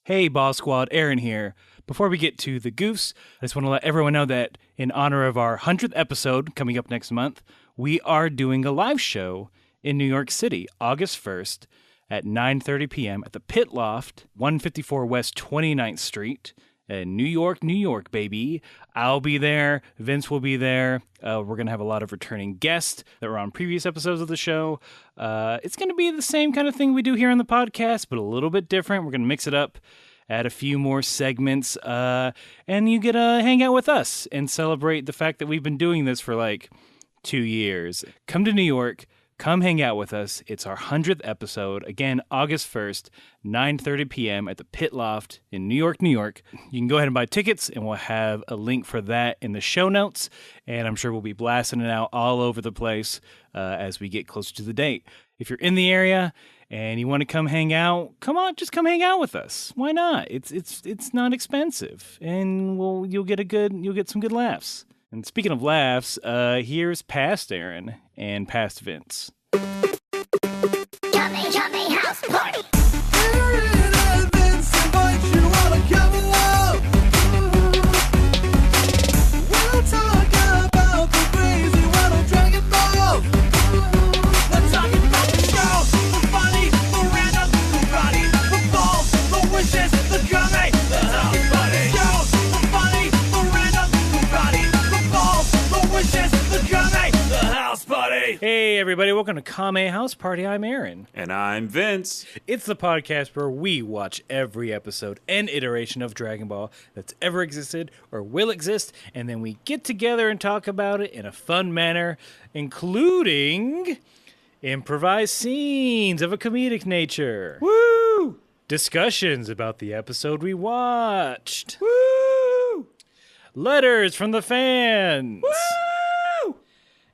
Hey, Ball Squad, Aaron here. Before we get to the goofs, I just want to let everyone know that in honor of our 100th episode coming up next month, we are doing a live show in New York City, August 1st at 9:30 p.m. at the Pit Loft, 154 West 29th Street in New York, baby. I'll be there. Vince will be there. We're going to have a lot of returning guests that were on previous episodes of the show. It's going to be the same kind of thing we do here on the podcast, but a little bit different. We're going to mix it up, add a few more segments, and you get to hang out with us and celebrate the fact that we've been doing this for like 2 years. Come to New York. Come hang out with us. It's our 100th episode. Again, August 1st, 9:30 p.m. at the Pit Loft in New York. You can go ahead and buy tickets, and we'll have a link for that in the show notes. And I'm sure we'll be blasting it out all over the place as we get closer to the date. If you're in the area and you want to come hang out, come on, just come hang out with us. Why not? It's not expensive, and you'll get some good laughs. And speaking of laughs, here's past Aaron and past Vince. Kame house party. Aaron and Vince invite you all to come along. We'll talk about the crazy world of Dragon Ball. We're talking about the show, the funny, the random, the karate, the balls, the wishes, the Kame, the house party. Show, the funny, the random, the karate, the balls, the wishes, the Kame, the house party. Hey, everybody, welcome to Kame House Party. I'm Aaron. And I'm Vince. It's the podcast where we watch every episode and iteration of Dragon Ball that's ever existed or will exist, and then we get together and talk about it in a fun manner, including improvised scenes of a comedic nature. Woo! Discussions about the episode we watched. Woo! Letters from the fans. Woo!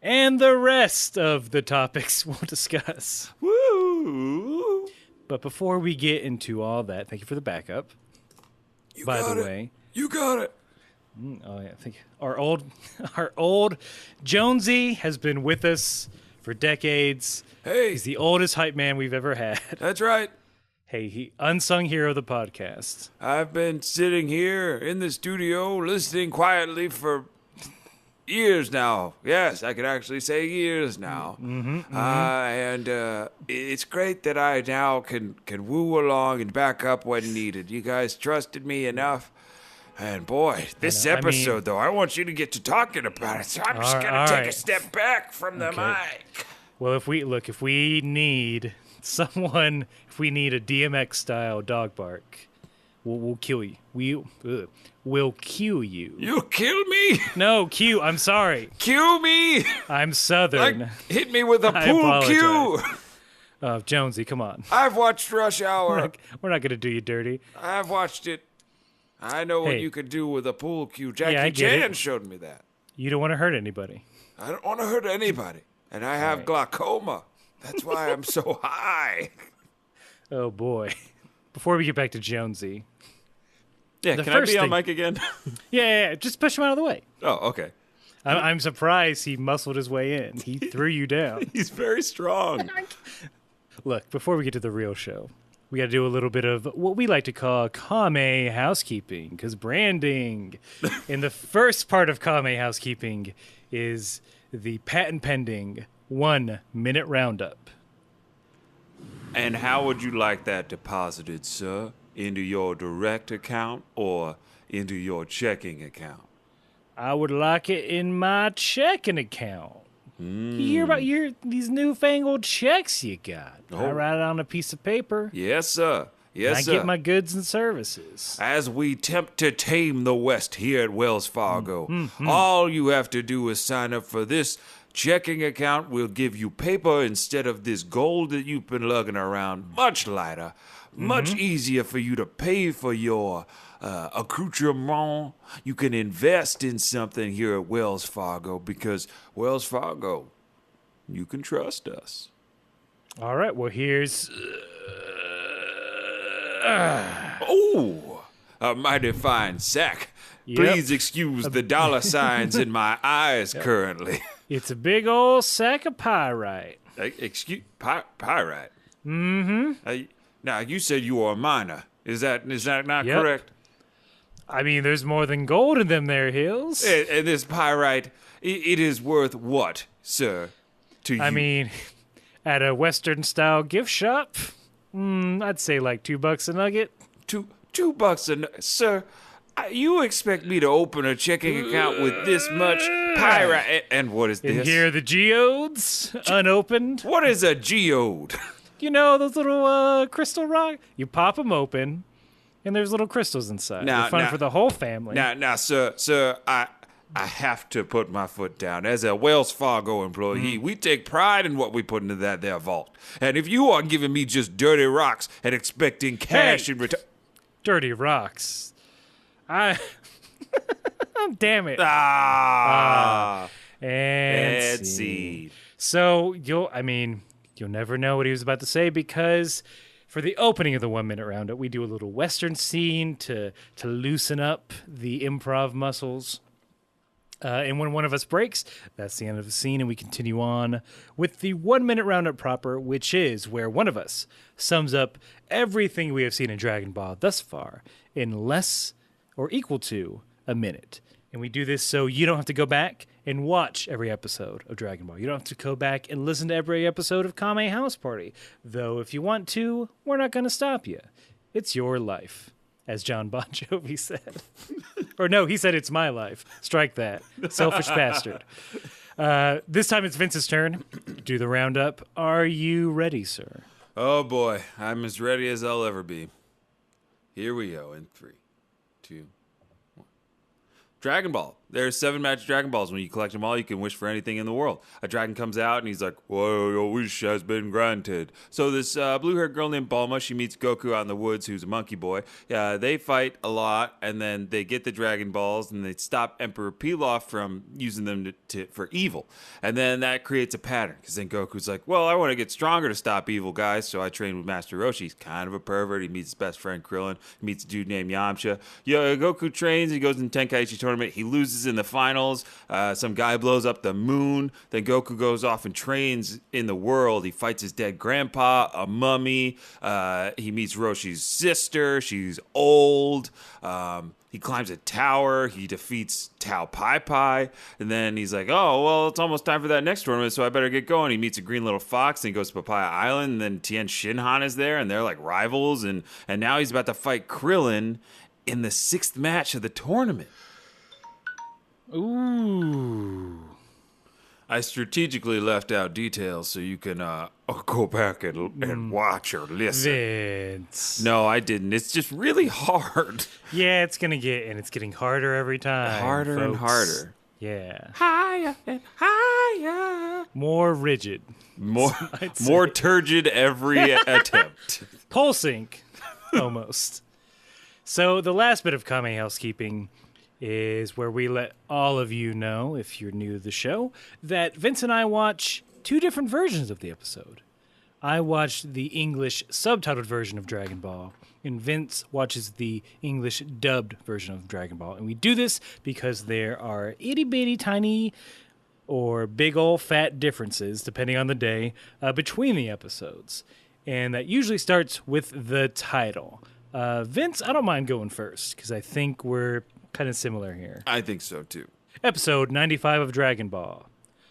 And the rest of the topics we'll discuss. Woo! But before we get into all that, thank you for the backup. You By got the it. way, You got it. oh yeah, I think our old Jonesy has been with us for decades. Hey, He's the oldest hype man we've ever had. that's right. Hey, he unsung hero of the podcast. I've been sitting here in the studio listening quietly for years now. Yes, I could actually say years now. And it's great that I now can woo along and back up when needed. You guys trusted me enough. And boy, this I mean- episode, though, I want you to get to talking about it. So I'm just going all to take a right. step back from the Okay. mic. Well, if we need someone, if we need a DMX style dog bark, we'll kill you. We'll cue you. You'll kill me? No, cue. I'm sorry. Cue me? I'm Southern. Like, hit me with a I pool cue. Jonesy, come on. I've watched Rush Hour. We're not gonna do you dirty. I've watched it. I know what Hey. you could do with a pool cue. I Jackie get Chan it. showed me that. You don't want to hurt anybody. I don't want to hurt anybody. And I have glaucoma. That's why I'm so high. Oh boy. Before we get back to Jonesy. Yeah, The can I first be on thing- mic again? Yeah, just push him out of the way. Oh, okay. I'm surprised he muscled his way in. He threw you down. He's very strong. Look, before we get to the real show, we got to do a little bit of what we like to call Kame housekeeping, because branding. In the first part of Kame housekeeping is the patent pending 1 minute roundup. And how would you like that deposited, sir? Into your direct account or into your checking account? I would like it in my checking account. You hear about these newfangled checks you got? I Oh. write it on a piece of paper. Yes, sir. Yes, I sir. get my goods and services. As we attempt to tame the West here at Wells Fargo, all you have to do is sign up for this checking account. We'll give you paper instead of this gold that you've been lugging around. Much lighter, much easier for you to pay for your accoutrement. You can invest in something here at Wells Fargo because Wells Fargo, you can trust us. All right, well, here's... Oh, a mighty fine sack. Yep. Please excuse the dollar signs in my eyes currently. It's a big old sack of pyrite. Excuse pyrite. Mm-hmm. Now you said you were a miner. Is that not Yep. correct? I mean, there's more than gold in them there hills. And this pyrite, it is worth what, sir? To you? I mean, at a Western-style gift shop, I'd say like $2 a nugget. $2 sir. You expect me to open a checking account with this much pyrite? And what is And this? here are the geodes, unopened. What is a geode? You know, those little crystal rock? You pop them open, and there's little crystals inside. Now- They're fun now- for the whole family. Now, sir, I have to put my foot down. As a Wells Fargo employee, we take pride in what we put into that there vault. And if you are giving me just dirty rocks and expecting cash Hey! in return... Dirty rocks. Damn it. Ah! And Let's see. So you'll never know what he was about to say because for the opening of the 1 minute roundup, we do a little Western scene to loosen up the improv muscles. And when one of us breaks, that's the end of the scene, and we continue on with the 1 minute roundup proper, which is where one of us sums up everything we have seen in Dragon Ball thus far in less or equal to a minute. And we do this so you don't have to go back and watch every episode of Dragon Ball. You don't have to go back and listen to every episode of Kame House Party. Though if you want to, we're not going to stop you. It's your life, as John Bon Jovi said. Or no, he said it's my life. Strike that. Selfish bastard. This time it's Vince's turn. Do the roundup. Are you ready, sir? Oh boy, I'm as ready as I'll ever be. Here we go in 3, 2, 1. Dragon Ball. There's 7 magic Dragon Balls. When you collect them all, you can wish for anything in the world. A dragon comes out and he's like, "Whoa, your wish has been granted." So this blue-haired girl named Bulma, she meets Goku out in the woods, who's a monkey boy. They fight a lot, and then they get the Dragon Balls, and they stop Emperor Pilaf from using them for evil. And then that creates a pattern, because then Goku's like, "Well, I want to get stronger to stop evil guys, so I train with Master Roshi." He's kind of a pervert. He meets his best friend Krillin. He meets a dude named Yamcha. Goku trains. He goes in the Tenkaichi tournament. He loses in the finals. Some guy blows up the moon. Then Goku goes off and trains in the world. He fights his dead grandpa, a mummy. He meets Roshi's sister. She's old. He climbs a tower. He defeats Tao Pai Pai. And then he's like, "Oh, well, it's almost time for that next tournament, so I better get going." He meets a green little fox, and he goes to Papaya Island. And then Tien Shinhan is there, and they're like rivals. And now he's about to fight Krillin in the 6th match of the tournament. Ooh. I strategically left out details so you can go back and watch or listen. Vince. No, I didn't. It's just really hard. Yeah, it's getting harder every time. Harder and folks. harder. Yeah. Higher and higher. More rigid. More turgid every attempt. Pole sync. Almost. So the last bit of Kame housekeeping is where we let all of you know, if you're new to the show, that Vince and I watch 2 different versions of the episode. I watched the English subtitled version of Dragon Ball, and Vince watches the English dubbed version of Dragon Ball. And we do this because there are itty-bitty tiny or big ol' fat differences, depending on the day, between the episodes. And that usually starts with the title. Vince, I don't mind going first, because I think we're kind of similar here. I think so, too. Episode 95 of Dragon Ball.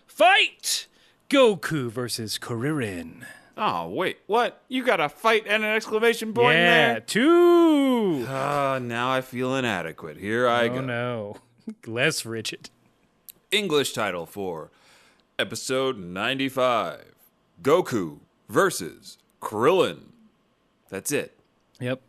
Fight! Goku versus Krillin. Oh, wait. What? You got a fight and an exclamation point in Yeah, there? 2! Now I feel inadequate. Here I go. Oh, no. Less rigid. English title for episode 95. Goku versus Krillin. That's it. Yep.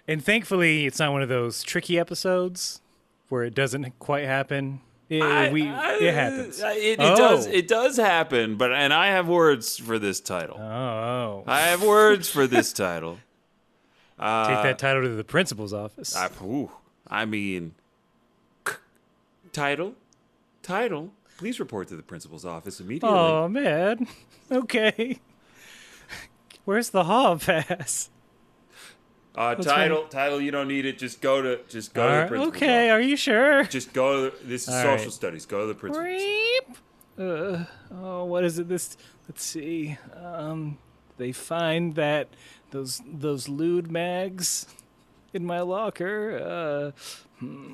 And thankfully, it's not one of those tricky episodes where it doesn't quite happen. It happens. It does happen, and I have words for this title. Oh. I have words for this title. Take that title to the principal's office. Title. Please report to the principal's office immediately. Oh, man. Okay. Where's the hall pass? Title. You don't need it. Just go to the principal's okay, office. are you sure? Just go. This is All social right. studies. Go to the principal's. What is it? Let's see. They find that those lewd mags in my locker.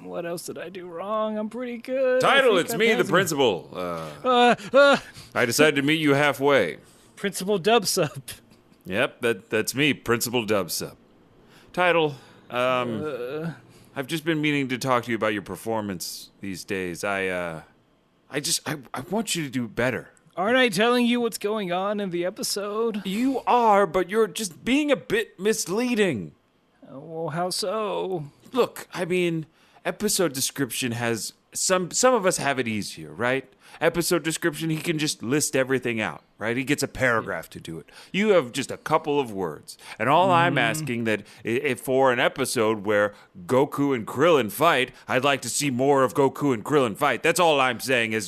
What else did I do wrong? I'm pretty good. Title, it's me, the principal. I decided to meet you halfway. Principal Dubsub. Yep, that's me, Principal Dubsub. Title, I've just been meaning to talk to you about your performance these days. I want you to do better. Aren't I telling you what's going on in the episode? You are, but you're just being a bit misleading. Well, how so? Look, I mean, episode description has some of us have it easier, right? Episode description, he can just list everything out, right? He gets a paragraph to do it. You have just a couple of words. And all I'm asking that if for an episode where Goku and Krillin fight, I'd like to see more of Goku and Krillin fight. That's all I'm saying I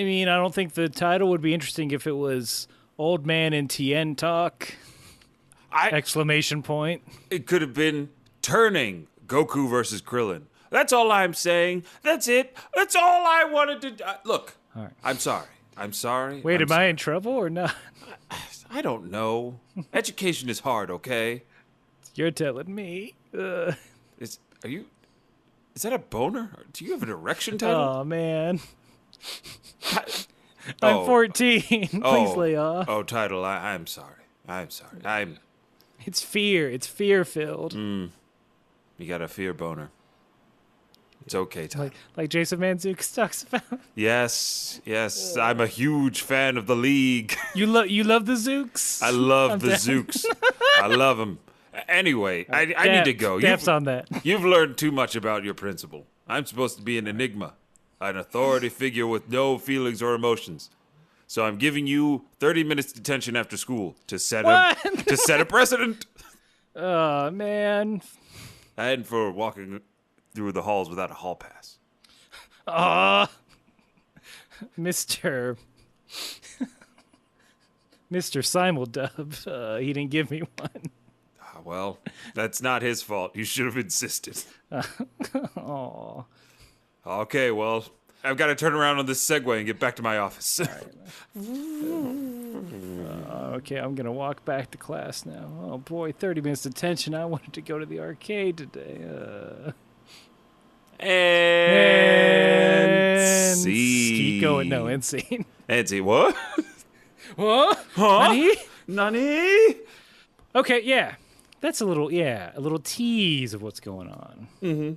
don't think the title would be interesting if it was Old Man and Tien talk. Exclamation point. It could have been turning Goku versus Krillin. That's all I'm saying. That's it. That's all I wanted to do. Look, all right. I'm sorry. Wait, am I in trouble or not? I don't know. Education is hard, okay? You're telling me. Is that a boner? Do you have an erection, Title? Oh, man. I'm 14. Please lay off. Oh, Title, I'm sorry. It's fear. It's fear-filled. You got a fear boner. It's okay, Title. Like Jason Mantzoukas talks about. Yes. I'm a huge fan of the League. You love the Zooks? I love the Zooks. I love them. Anyway, I need to go. Daps on that. You've learned too much about your principal. I'm supposed to be an enigma, an authority figure with no feelings or emotions. So I'm giving you 30 minutes detention after school to set a precedent. Oh, man. And for walking through the halls without a hall pass. Mr. Simuldub, he didn't give me one. Well, that's not his fault. You should have insisted. Aw. Okay, well, I've got to turn around on this Segway and get back to my office. Okay, I'm going to walk back to class now. Oh, boy, 30 minutes detention. I wanted to go to the arcade today. And see. Keep going. No, end scene. And see, what? What? Huh? Nani? Okay, yeah. That's a little tease of what's going on. Mm-hmm.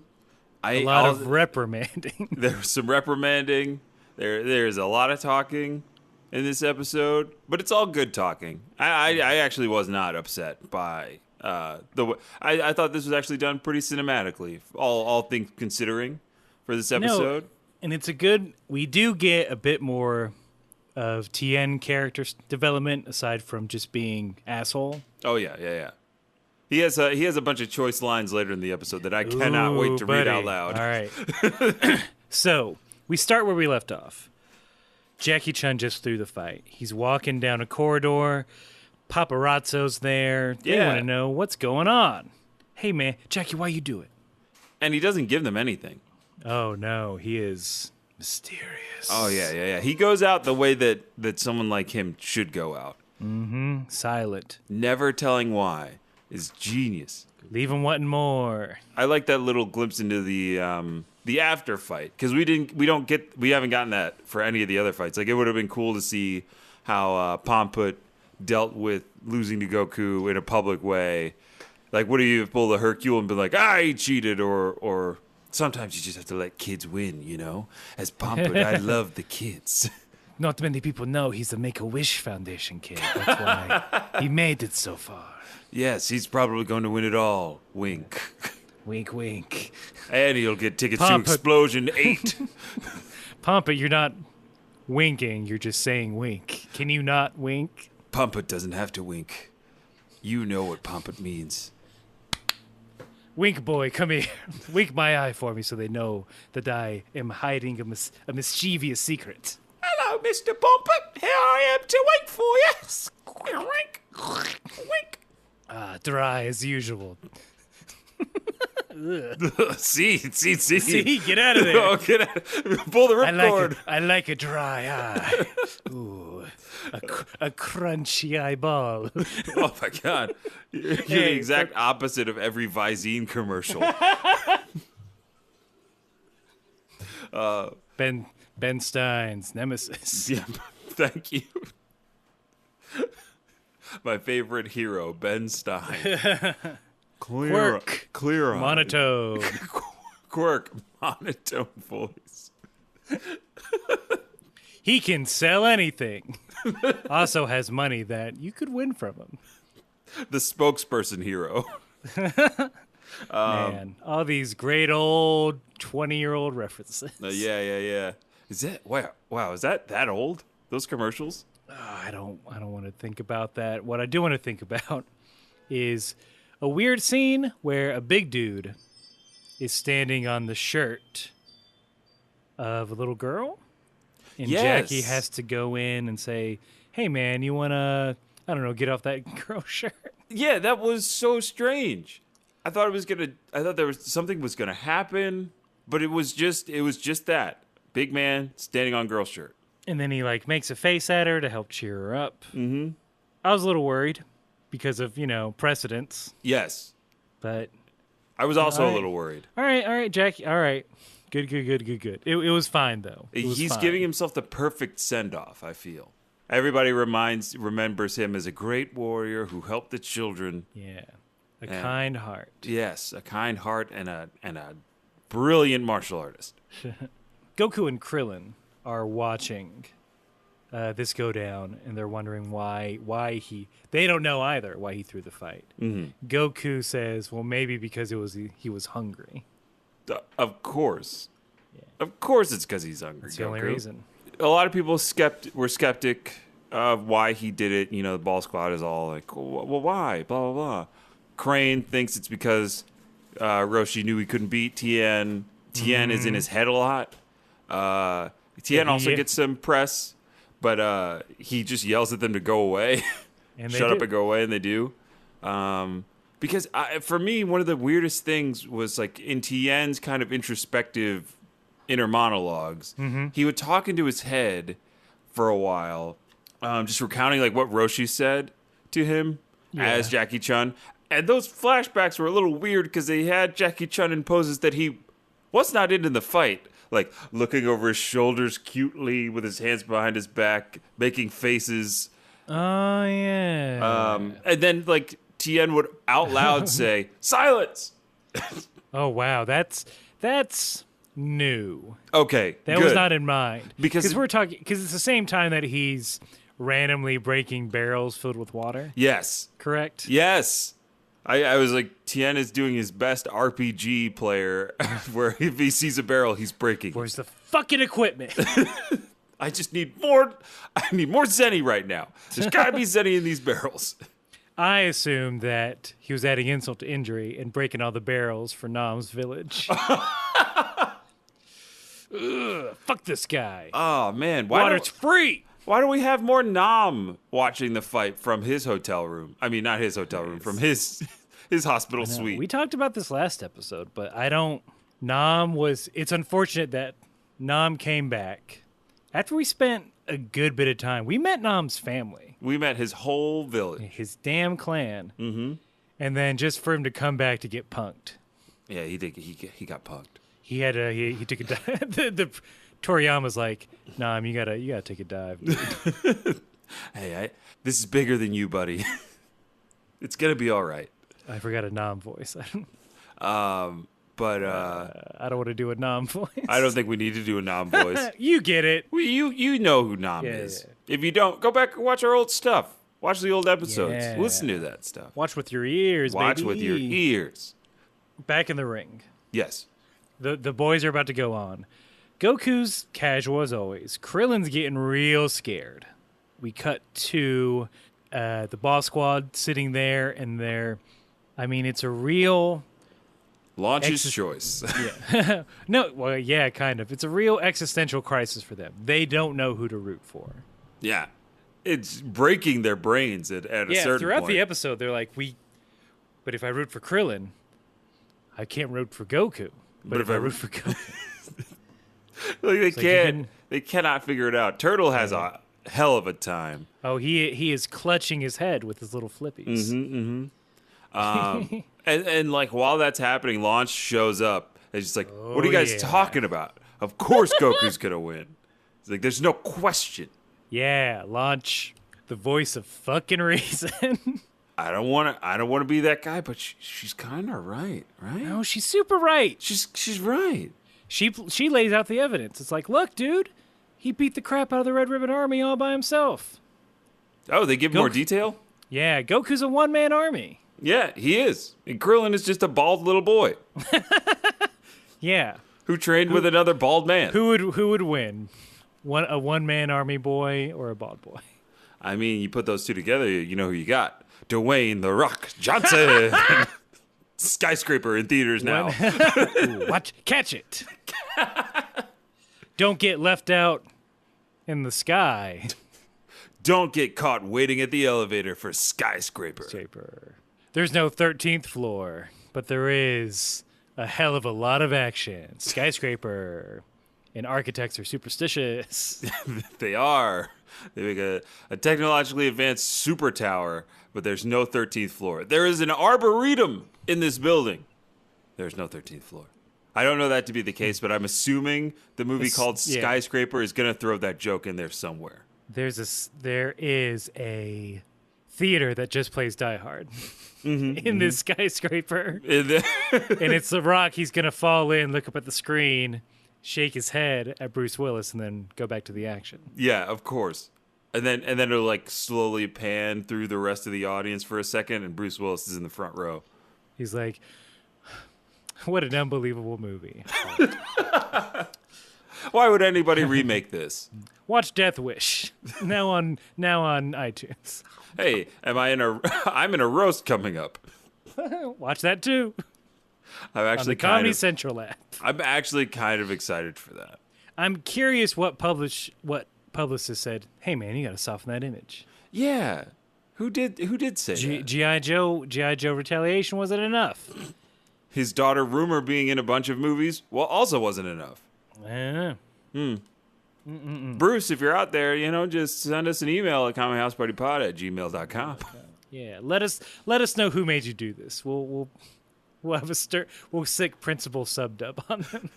A lot of reprimanding. There's some reprimanding. There's a lot of talking in this episode, but it's all good talking. I actually was not upset by I thought this was actually done pretty cinematically, all things considering, for this episode. No, and we do get a bit more of Tien character development aside from just being asshole. Oh yeah. He has a bunch of choice lines later in the episode that I cannot wait to read out loud. All right. So we start where we left off. Jackie Chun just threw the fight. He's walking down a corridor. Paparazzo's there. They want to know what's going on. Hey, man, Jackie, why you do it? And he doesn't give them anything. Oh, no, he is mysterious. Oh, yeah. He goes out the way that someone like him should go out. Mm-hmm. Silent. Never telling why is genius. Leave him wanting more. I like that little glimpse into the after fight, because we haven't gotten that for any of the other fights. Like, it would have been cool to see how Pamput dealt with losing to Goku in a public way. Like, would he have pulled a Hercule and been like, he cheated, or sometimes you just have to let kids win, you know? As Pamput, I love the kids. Not many people know he's a Make-A-Wish Foundation kid. That's why he made it so far. Yes, he's probably going to win it all. Wink. Wink, wink. And he'll get tickets to Explosion 8. Pamput, you're not winking. You're just saying wink. Can you not wink? Pamput doesn't have to wink. You know what Pamput means. Wink, boy, come here. Wink my eye for me so they know that I am hiding a mischievous secret. Hello, Mr. Pamput. Here I am to wait for you. Wink. Wink. Dry as usual. See. See, get out of there. Oh, get out. Pull the ripcord. I like a dry eye. Ooh. A crunchy eyeball. Oh my God. You're the exact opposite of every Visine commercial. Ben Stein's nemesis. Yeah, thank you. My favorite hero, Ben Stein. Quirk. Clear on. Monotone. Quirk. Monotone voice. He can sell anything. Also has money that you could win from him. The spokesperson hero. Man, all these great old 20-year-old references. Yeah. Is that wow? Is that old? Those commercials? I don't want to think about that. What I do want to think about is a weird scene where a big dude is standing on the shirt of a little girl, and Yes. Jackie has to go in and say, "Hey, man, you wanna, I don't know, get off that girl shirt?" Yeah, that was so strange. I thought there was something was gonna happen, but it was just that big man standing on girl shirt. And then he like makes a face at her to help cheer her up. Mm-hmm. I was a little worried because of precedence, Yes, but I was also All right. a little worried. all right, Jackie, all right, good. It was fine though. It was He's fine. giving himself the perfect send off. I feel everybody remembers him as a great warrior who helped the children. a kind heart. Yes, a kind heart and a brilliant martial artist. Goku and Krillin are watching this go down, and they're wondering why they don't know either why he threw the fight. Mm-hmm. Goku says, "Well, maybe because he was hungry." Of course, of course, it's because he's hungry. That's the only Goku. reason. A lot of people were skeptic of why he did it. The Ball Squad is all like, "Well, why?" Blah blah blah. Crane thinks it's because Roshi knew he couldn't beat Tien. Tien is in his head a lot. Tien also gets some press, but he just yells at them to go away. And Shut up and go away, and they do. Because for me, one of the weirdest things was like in Tien's kind of introspective inner monologues, he would talk into his head for a while, just recounting like what Roshi said to him as Jackie Chun. And those flashbacks were a little weird because they had Jackie Chun in poses that he was not in the fight. Like looking over his shoulders cutely with his hands behind his back, making faces. Oh yeah. And then like Tien would out loud say, "Silence!" Oh wow, that's new. Okay, That good. was not in mind Because it's the same time that he's randomly breaking barrels filled with water. Yes. Correct. Yes. I was like, Tien is doing his best RPG player where if he sees a barrel, he's breaking. Where's the fucking equipment? I just need more. I need more Zenny right now. There's got to be Zenny in these barrels. I assumed that he was adding insult to injury and breaking all the barrels for Nam's village. Ugh, fuck this guy. Oh, man. Water's free. Why don't we have more Nam watching the fight from his hotel room? I mean, not his hotel room, from his hospital suite. We talked about this last episode, but it's unfortunate that Nam came back after we spent a good bit of time. We met Nam's family. We met his whole village. His damn clan. Mm-hmm. And then just for him to come back to get punked. Yeah, he did. He got punked. He took a dive. the Toriyama's like, Nam, you gotta take a dive, dude. Hey, this is bigger than you, buddy. It's gonna be all right. I forgot a Nam voice. But I don't want to do a Nam voice. I don't think we need to do a Nam voice. You get it. You know who Nam is. Yeah. If you don't, go back and watch our old stuff. Watch the old episodes. Yeah. Listen to that stuff. Watch with your ears, Watch baby. with your ears. Back in the ring. Yes. The boys are about to go on. Goku's casual as always. Krillin's getting real scared. We cut to the Ball Squad sitting there, and it's a real... Launch's choice. Yeah. No, well, yeah, kind of. It's a real existential crisis for them. They don't know who to root for. Yeah. It's breaking their brains at a certain throughout point. the episode, they're like, but if I root for Krillin, I can't root for Goku. But if I root for Goku... Like they cannot figure it out. Turtle has hell of a time. Oh, he is clutching his head with his little flippies. And like while that's happening, Launch shows up. It's just like, what are you guys yeah. talking about? Of course Goku's gonna win. It's like there's no question. Yeah, Launch, the voice of fucking reason. I don't want to be that guy, but she's kind of right? No, she's super right. She's right. She lays out the evidence. It's like, look, dude, he beat the crap out of the Red Ribbon Army all by himself. Oh, they give more detail? Yeah, Goku's a one-man army. Yeah, he is. And Krillin is just a bald little boy Yeah. who trained with another bald man. Who would win? A one-man army boy or a bald boy? I mean, you put those two together, you know who you got. Dwayne The Rock Johnson. Skyscraper in theaters now. Ooh, catch it. Don't get left out in the sky. Don't get caught waiting at the elevator for Skyscraper. There's no 13th floor, but there is a hell of a lot of action. Skyscraper. And architects are superstitious. They are. They make a technologically advanced super tower, but there's no 13th floor. There is an arboretum in this building. There's no 13th floor. I don't know that to be the case, but I'm assuming the movie called Skyscraper is going to throw that joke in there somewhere. There is a theater that just plays Die Hard in this skyscraper. And it's The Rock. He's going to fall in, look up at the screen, shake his head at Bruce Willis, and then go back to the action. Yeah, of course. And then it'll like slowly pan through the rest of the audience for a second, and Bruce Willis is in the front row. He's like, what an unbelievable movie. Why would anybody remake this? Watch Death Wish. Now on iTunes. Hey, I'm in a roast coming up. Watch that too. I'm actually on the Comedy Central app. I'm actually kind of excited for that. I'm curious what publicist said, hey man, you gotta soften that image. Yeah. Who did say that? G.I. Joe Retaliation wasn't enough. His daughter Rumor being in a bunch of movies, also wasn't enough. Bruce, if you're out there, just send us an email at commonhousepartypod@gmail.com. Yeah, let us know who made you do this. We'll have we'll stick principal sub-dub on them.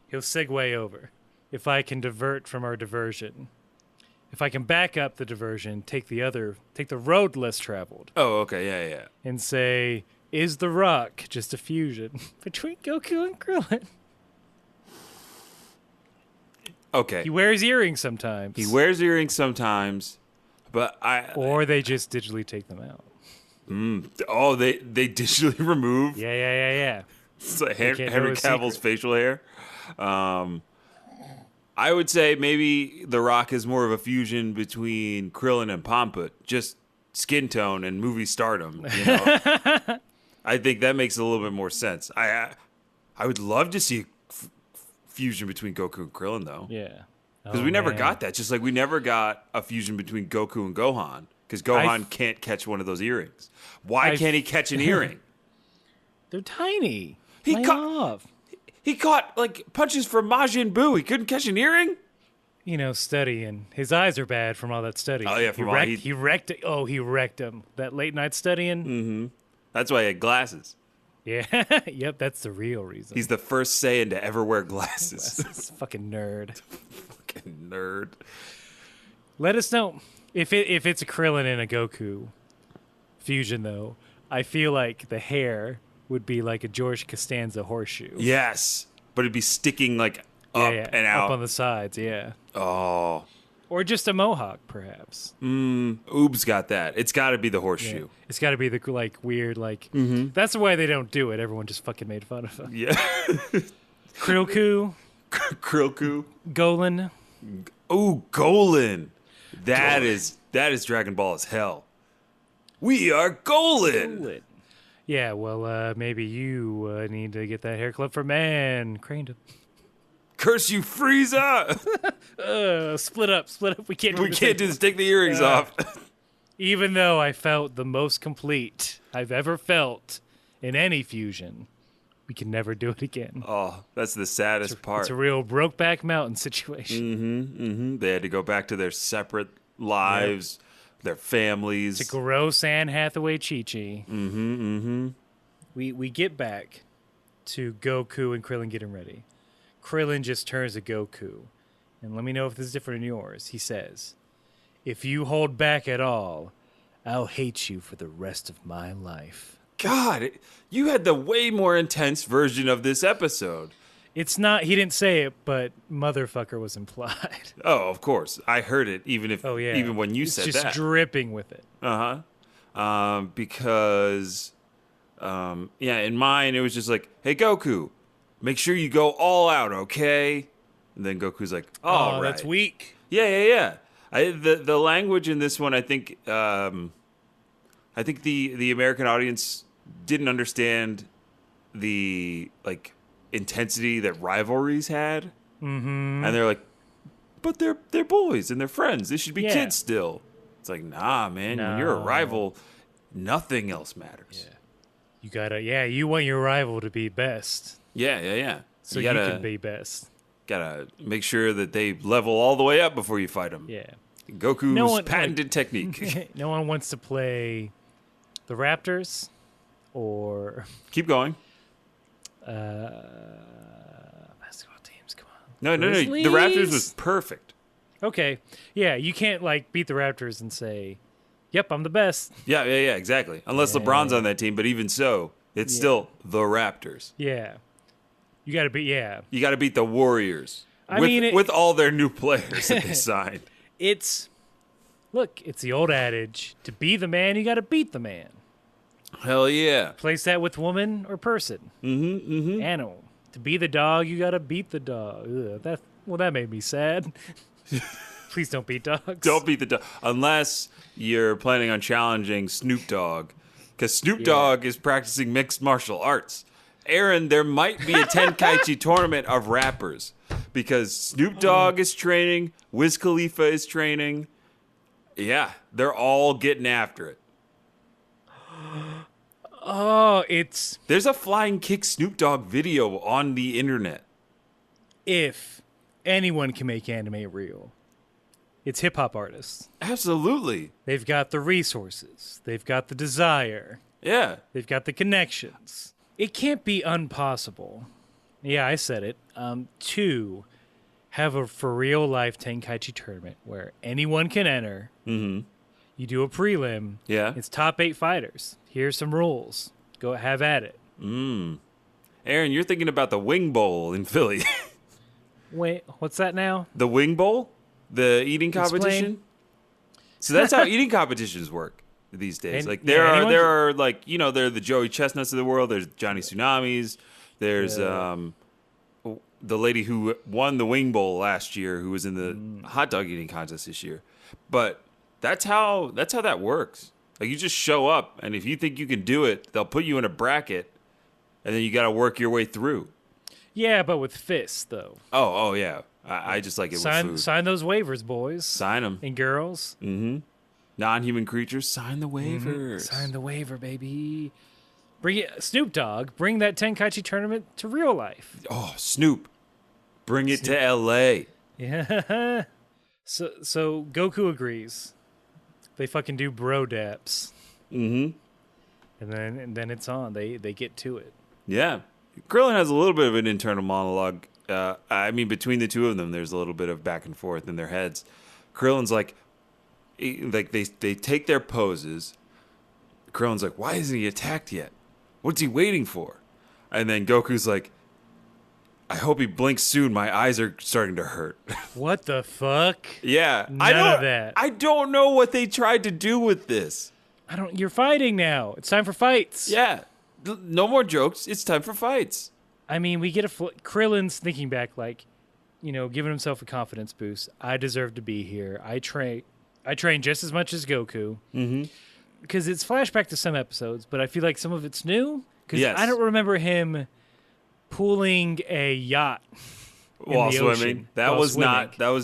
He'll segue over. If I can divert from our diversion. If I can back up the diversion, take the road less traveled. Oh, okay, yeah. And say, is The Rock just a fusion between Goku and Krillin? Okay. He wears earrings sometimes. But or they just digitally take them out. Oh, they digitally remove? Yeah. It's like Henry Cavill's facial hair. I would say maybe The Rock is more of a fusion between Krillin and Pamput, just skin tone and movie stardom. I think that makes a little bit more sense. I would love to see a fusion between Goku and Krillin, though. Yeah. Because we never got that. Just like we never got a fusion between Goku and Gohan. Because Gohan can't catch one of those earrings. Why can't he catch an earring? They're tiny. He caught like punches from Majin Buu. He couldn't catch an earring? Studying. His eyes are bad from all that studying. Oh, yeah. He wrecked it. Oh, he wrecked him. That late night studying. Mm-hmm. That's why he had glasses. Yeah. Yep, that's the real reason. He's the first Saiyan to ever wear glasses. Fucking nerd. Fucking nerd. Let us know. If it's a Krillin and a Goku fusion, though, I feel like the hair would be like a George Costanza horseshoe. Yes, but it'd be sticking like up and out. Up on the sides, yeah. Oh. Or just a mohawk, perhaps. Oob's got that. It's got to be the horseshoe. Yeah. It's got to be the weird That's why they don't do it. Everyone just fucking made fun of him. Yeah. Krilku. Golan. Ooh, Golan. That is Dragon Ball as hell. We are Golan. Yeah, well, maybe you need to get that hair clip for man. Craned him. Curse you, Frieza! Split up. We can't do this. Take the earrings off. Even though I felt the most complete I've ever felt in any fusion we can never do it again. Oh, that's the saddest part. It's a real Brokeback Mountain situation. They had to go back to their separate lives, their families. To gross Anne Hathaway Chi-Chi. We get back to Goku and Krillin getting ready. Krillin just turns to Goku, and let me know if this is different in yours. He says, "If you hold back at all, I'll hate you for the rest of my life." God, you had the way more intense version of this episode. It's not, he didn't say it, but motherfucker was implied. Oh, of course. I heard it even when you It's said just that. dripping with it. Because in mine it was just like, "Hey Goku, make sure you go all out, okay?" And then Goku's like, "All right." That's weak. Yeah. The language in this one, I think the American audience didn't understand the intensity that rivalries had, and they're like, "But they're boys and they're friends. They should be kids still." It's like, nah, man. When you're a rival, nothing else matters. Yeah. You want your rival to be best. Yeah. So you can be best. Gotta make sure that they level all the way up before you fight them. Yeah. Goku's patented technique. No one wants to play the Raptors or Keep going. basketball teams. Come on. No. The Grizzlies? Raptors was perfect. Okay. Yeah, you can't beat the Raptors and say, "Yep, I'm the best." Yeah, exactly. Unless LeBron's on that team, but even so, it's still the Raptors. Yeah. You got to be, You got to beat the Warriors. With all their new players that they signed. It's the old adage, to be the man, you got to beat the man. Hell yeah. Place that with woman or person. Animal. To be the dog, you got to beat the dog. Ugh, that made me sad. Please don't beat dogs. Don't beat the dog. Unless you're planning on challenging Snoop Dogg. Because Snoop Dogg is practicing mixed martial arts. Aaron, there might be a Tenkaichi tournament of rappers. Because Snoop Dogg is training. Wiz Khalifa is training. Yeah, they're all getting after it. Oh, There's a flying kick Snoop Dogg video on the internet. If anyone can make anime real, it's hip-hop artists. Absolutely. They've got the resources. They've got the desire. Yeah. They've got the connections. It can't be impossible. Yeah, I said it. To have a for real life Tenkaichi tournament where anyone can enter. You do a prelim. Yeah. It's top 8 fighters. Here's some rules. Go have at it. Aaron, you're thinking about the Wing Bowl in Philly. Wait, what's that now? The Wing Bowl? The eating competition? So that's how eating competitions work these days. And, there are there are the Joey Chestnuts of the world. There's Johnny Tsunamis. There's the lady who won the Wing Bowl last year, who was in the hot dog eating contest this year. But that's how that works. You just show up, and if you think you can do it, they'll put you in a bracket, and then you got to work your way through. Yeah, but with fists, though. Oh yeah. I just like it with food. Sign those waivers, boys. Sign them. And girls. Non-human creatures, sign the waivers. Sign the waiver, baby. Bring it, Snoop Dogg. Bring that Tenkaichi tournament to real life. Oh, Snoop. Bring it to L.A. Yeah. So Goku agrees. They fucking do bro daps. And then it's on. They get to it. Yeah. Krillin has a little bit of an internal monologue. Between the two of them, there's a little bit of back and forth in their heads. Krillin's like they take their poses. Krillin's like, why isn't he attacked yet? What's he waiting for? And then Goku's like, I hope he blinks soon. My eyes are starting to hurt. What the fuck? Yeah. None of that. I don't know what they tried to do with this. You're fighting now. It's time for fights. Yeah. No more jokes. It's time for fights. I mean, we get Krillin's thinking back, giving himself a confidence boost. I deserve to be here. I train just as much as Goku. Because it's flashback to some episodes, but I feel like some of it's new. Because I don't remember him pooling a yacht while in the swimming. ocean. That was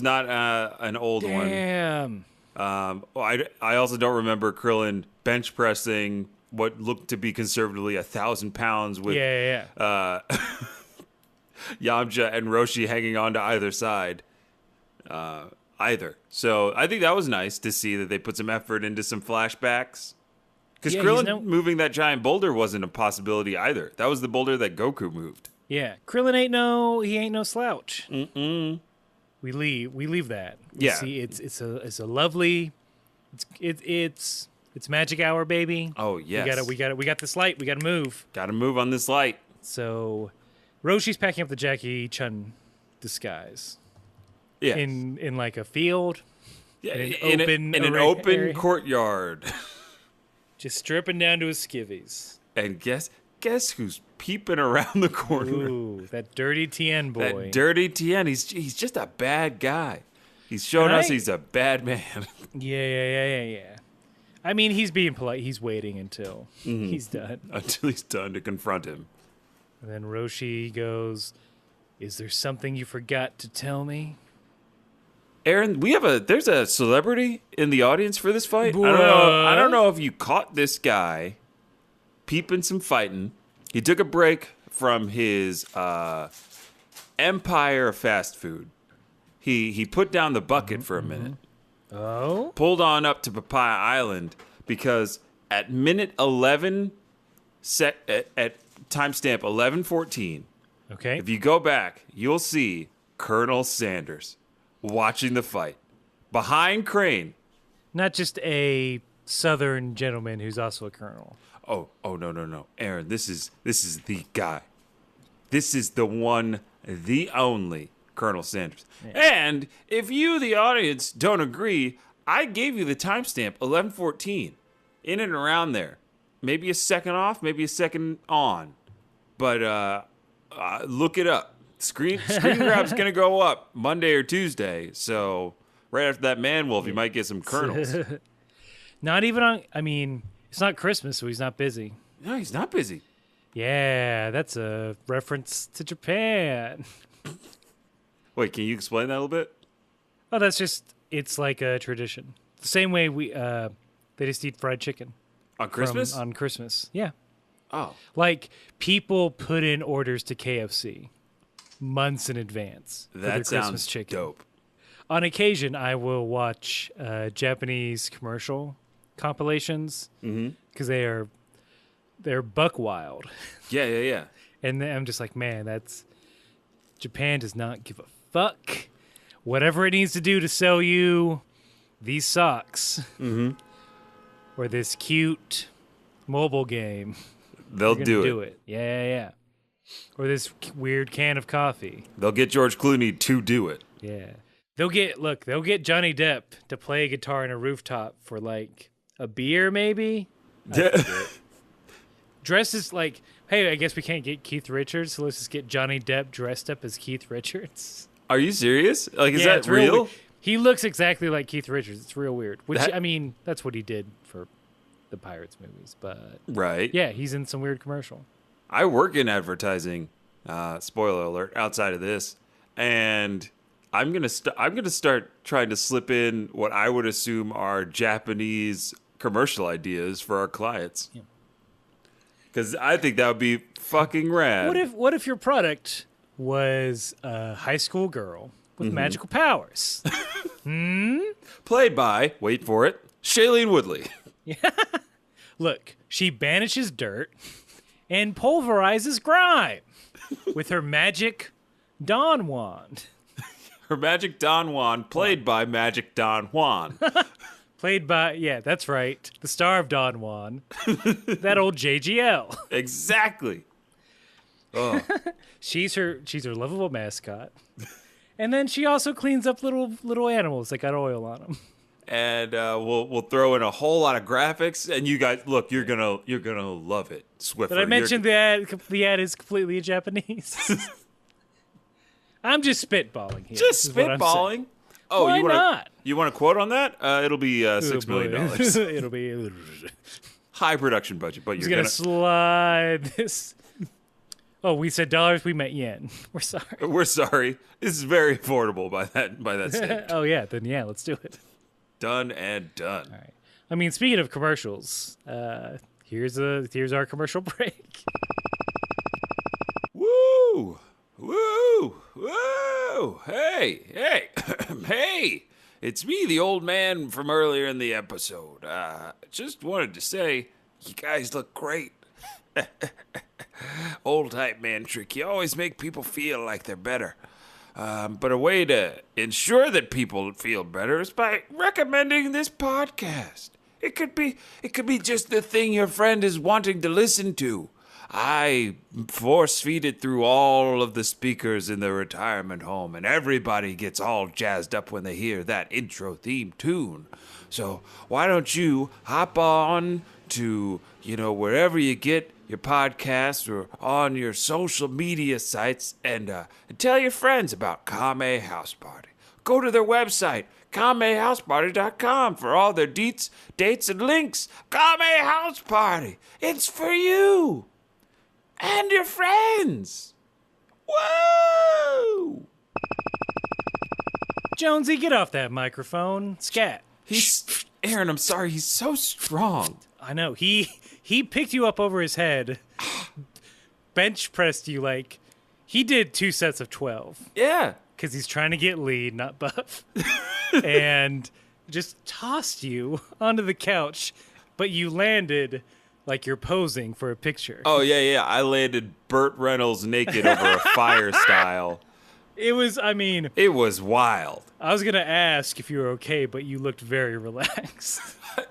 not an old one. Damn. I also don't remember Krillin bench pressing what looked to be conservatively 1,000 pounds with Yamcha and Roshi hanging on to either side. So I think that was nice to see that they put some effort into some flashbacks. Because Krillin moving that giant boulder wasn't a possibility either. That was the boulder that Goku moved. Yeah, Krillin ain't no slouch. We leave that. We see it's a lovely, it's magic hour, baby. Oh yes, we got this light. We gotta move. Gotta move on this light. So, Roshi's packing up the Jackie Chun disguise. Yeah, in like a field. Yeah, in an open courtyard. Just stripping down to his skivvies. And guess who's peeping around the corner? Ooh, that dirty Tien boy. That dirty Tien. He's just a bad guy. He's showing us he's a bad man. Yeah. I mean, he's being polite. He's waiting until he's done. Until he's done to confront him. And then Roshi goes, "Is there something you forgot to tell me?" Aaron, there's a celebrity in the audience for this fight. I don't know if you caught this guy peeping some fighting. He took a break from his empire of fast food. He put down the bucket for a minute. Oh? Pulled on up to Papaya Island because at minute 11 at timestamp 11:14. Okay. If you go back, you'll see Colonel Sanders watching the fight behind Crane. Not just a Southern gentleman who's also a colonel. Oh, no. Aaron, this is the guy. This is the one, the only Colonel Sanders. Yeah. And if you, the audience, don't agree, I gave you the timestamp 11:14. In and around there. Maybe a second off, maybe a second on. But look it up. Screen grab's going to go up Monday or Tuesday. So right after that Man-Wolf, you might get some kernels. Not even on, I mean, it's not Christmas, so he's not busy. No, he's not busy. Yeah, that's a reference to Japan. Wait, can you explain that a little bit? Oh, it's like a tradition. The same way they just eat fried chicken. On Christmas? On Christmas, yeah. Oh. Like, people put in orders to KFC months in advance for their Christmas chicken. Dope. On occasion, I will watch Japanese commercial compilations because they're buck wild. Yeah. And I'm just like, man, Japan does not give a fuck. Whatever it needs to do to sell you these socks or this cute mobile game, they'll do it. Yeah. Or this weird can of coffee. They'll get George Clooney to do it. Yeah. They'll get Johnny Depp to play a guitar in a rooftop for like a beer, maybe. Dressed as like, hey, I guess we can't get Keith Richards, so let's just get Johnny Depp dressed up as Keith Richards. Are you serious? Like, is that real? He looks exactly like Keith Richards. It's real weird. Which, I mean, that's what he did for the Pirates movies. But right. Yeah, he's in some weird commercial. I work in advertising. Spoiler alert! Outside of this, and I'm gonna start trying to slip in what I would assume are Japanese commercial ideas for our clients. Because I think that would be fucking rad. What if your product was a high school girl with magical powers? Played by, wait for it, Shailene Woodley. Look, she banishes dirt and pulverizes grime with her magic Don Wand. Her magic Don Juan, played by Magic Don Juan. Played by, yeah, that's right, the star of Don Juan, that old JGL. Exactly. Oh. She's her lovable mascot. And then she also cleans up little animals that got oil on them. And we'll throw in a whole lot of graphics, and you guys, look, you're gonna love it, Swiffer. But I mentioned the ad is completely in Japanese. I'm just spitballing here. Just spitballing. Oh, why not? You want a quote on that? It'll be $6 million. It'll be high production budget, but you're gonna slide this. Oh, we said dollars. We meant yen. We're sorry. We're sorry. This is very affordable by that standard. Oh yeah, then yeah, let's do it. Done and done. All right. I mean, speaking of commercials, Here's our commercial break. Woo! Woo! Woo! Hey! Hey! It's me, the old man from earlier in the episode. Just wanted to say, you guys look great. Old hype man trick. You always make people feel like they're better. But a way to ensure that people feel better is by recommending this podcast. It could be just the thing your friend is wanting to listen to. I force feed it through all of the speakers in the retirement home, and everybody gets all jazzed up when they hear that intro theme tune. So why don't you hop on to, wherever you get your podcast or on your social media sites and tell your friends about Kame House Party. Go to their website, KameHouseParty.com, for all their deets, dates, and links. Kame House Party. It's for you. And your friends. Whoa! Jonesy, get off that microphone. Scat. Aaron, I'm sorry. He's so strong. I know. He picked you up over his head, bench pressed you like he did 2 sets of 12. Yeah. Because he's trying to get lean, not buff. And just tossed you onto the couch, but you landed like you're posing for a picture. Oh, yeah. I landed Burt Reynolds naked over a fire style. It was wild. I was going to ask if you were okay, but you looked very relaxed.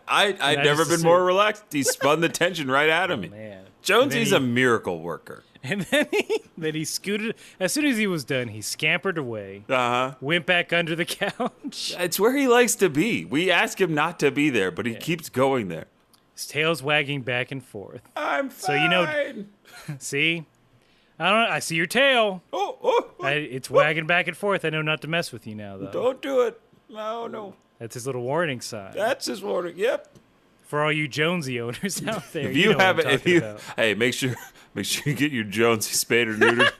I'd never been more relaxed. He spun the tension right out of me. Man. Jonesy's a miracle worker. And then he scooted. As soon as he was done, he scampered away. Went back under the couch. It's where he likes to be. We ask him not to be there, but he keeps going there. His tail's wagging back and forth. I'm fine. So see, I see your tail. It's wagging back and forth. I know not to mess with you now, though. Don't do it. No. That's his little warning sign. That's his warning. Yep. For all you Jonesy owners out there, If you haven't, hey, make sure you get your Jonesy spayed or neutered.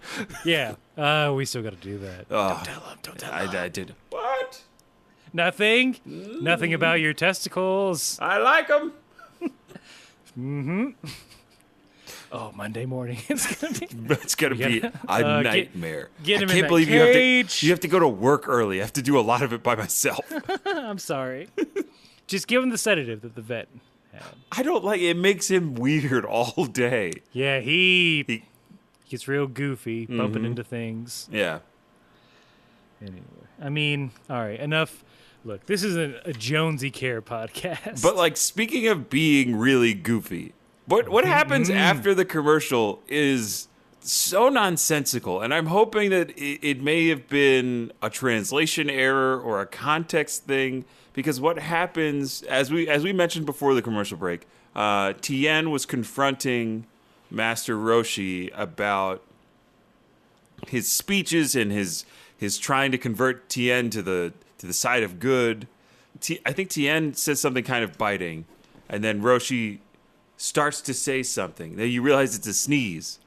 Yeah. We still got to do that. Oh, Don't tell him. I did. What? Nothing? Nothing about your testicles? I like them. Oh, Monday morning. It's gonna be a nightmare. Get him I can't in that believe cage. you have to go to work early. I have to do a lot of it by myself. I'm sorry. Just give him the sedative that the vet had. I don't like it. Makes him weird all day. Yeah, he gets real goofy, bumping into things. Yeah. Anyway, all right, enough. Look, this isn't a Jonesy Care podcast. But speaking of being really goofy, what happens after the commercial is so nonsensical, and I'm hoping that it may have been a translation error or a context thing, because what happens, as we mentioned before the commercial break, Tien was confronting Master Roshi about his speeches and his trying to convert Tien to the side of good. I think Tien says something kind of biting, and then Roshi starts to say something. Then you realize it's a sneeze.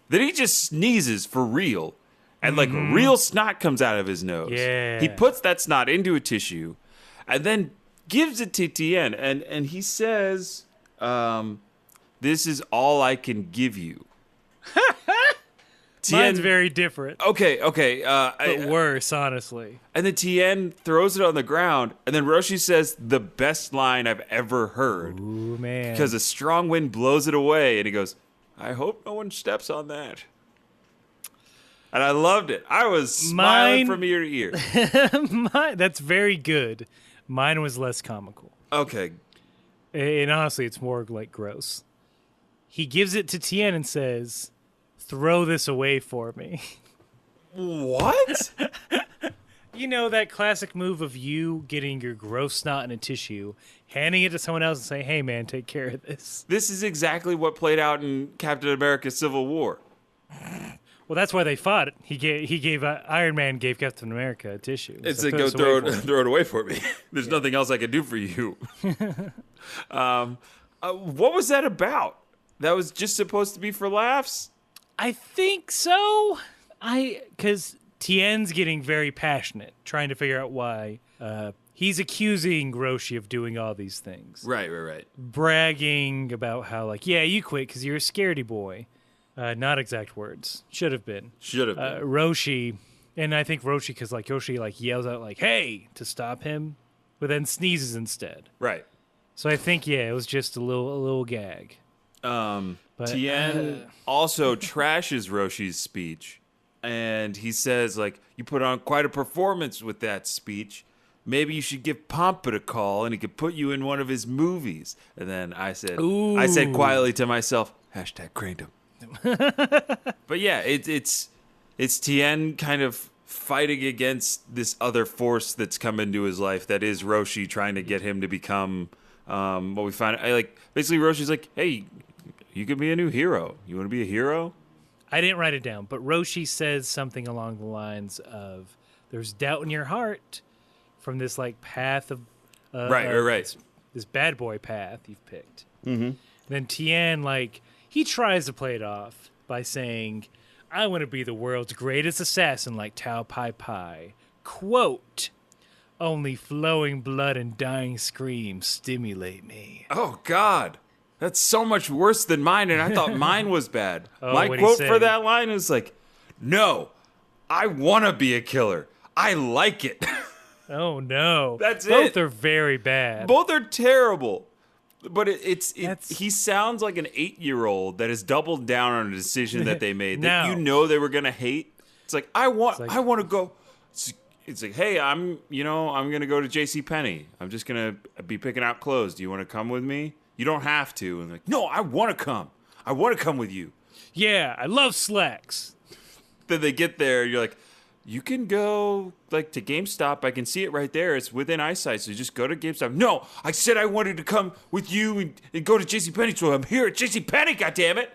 Then he just sneezes for real, and real snot comes out of his nose. Yeah. He puts that snot into a tissue, and then gives it to Tien, and he says, "This is all I can give you." Mine's very different. Okay. But worse, honestly. And then Tien throws it on the ground, and then Roshi says the best line I've ever heard. Ooh, man. Because a strong wind blows it away, and he goes, "I hope no one steps on that." And I loved it. I was smiling from ear to ear. That's very good. Mine was less comical. Okay. And honestly, it's more like gross. He gives it to Tien and says, "Throw this away for me." What? You know, that classic move of you getting your gross snot in a tissue, handing it to someone else and saying, "Hey, man, take care of this." This is exactly what played out in Captain America Civil War. Well, that's why they fought. Iron Man gave Captain America a tissue. It's So like, go throw throw it away for me. There's nothing else I can do for you. What was that about? That was just supposed to be for laughs? I think so. Because Tien's getting very passionate, trying to figure out why he's accusing Roshi of doing all these things. Right. Bragging about how, like, yeah, you quit because you're a scaredy boy. Not exact words. Should have been. Roshi, and I think Roshi, because, like, Roshi, like, yells out, like, hey, to stop him, but then sneezes instead. Right. So I think, yeah, it was just a little gag. But, Tien also trashes Roshi's speech, and he says, like, you put on quite a performance with that speech. Maybe you should give Pamput a call, and he could put you in one of his movies. And then I said quietly to myself, #craned him. But yeah, it's Tien kind of fighting against this other force that's come into his life that is Roshi, trying to get him to become what we find. Basically Roshi's like, hey, you could be a new hero. You want to be a hero? I didn't write it down, but Roshi says something along the lines of, there's doubt in your heart from this, like, path of... Right. This bad boy path you've picked. Mm-hmm. Then Tien, like, he tries to play it off by saying, I want to be the world's greatest assassin like Tao Pai Pai. Quote, only flowing blood and dying screams stimulate me. Oh, God. That's so much worse than mine, and I thought mine was bad. My what'd he quote say? for that line is like, no, I want to be a killer. I like it. Oh, no. That's Both it. are very bad. Both are terrible. But he sounds like an 8-year-old that has doubled down on a decision that they made that you know they were going to hate. It's like, I want to go. It's like, hey, I'm going to go to JCPenney. I'm just going to be picking out clothes. Do you want to come with me? You don't have to. And like, no, I want to come. I want to come with you. Yeah, I love slacks. Then they get there, you're like, you can go, like, to GameStop. I can see it right there. It's within eyesight, so just go to GameStop. No, I said I wanted to come with you and go to JCPenney, so I'm here at JCPenney, goddammit.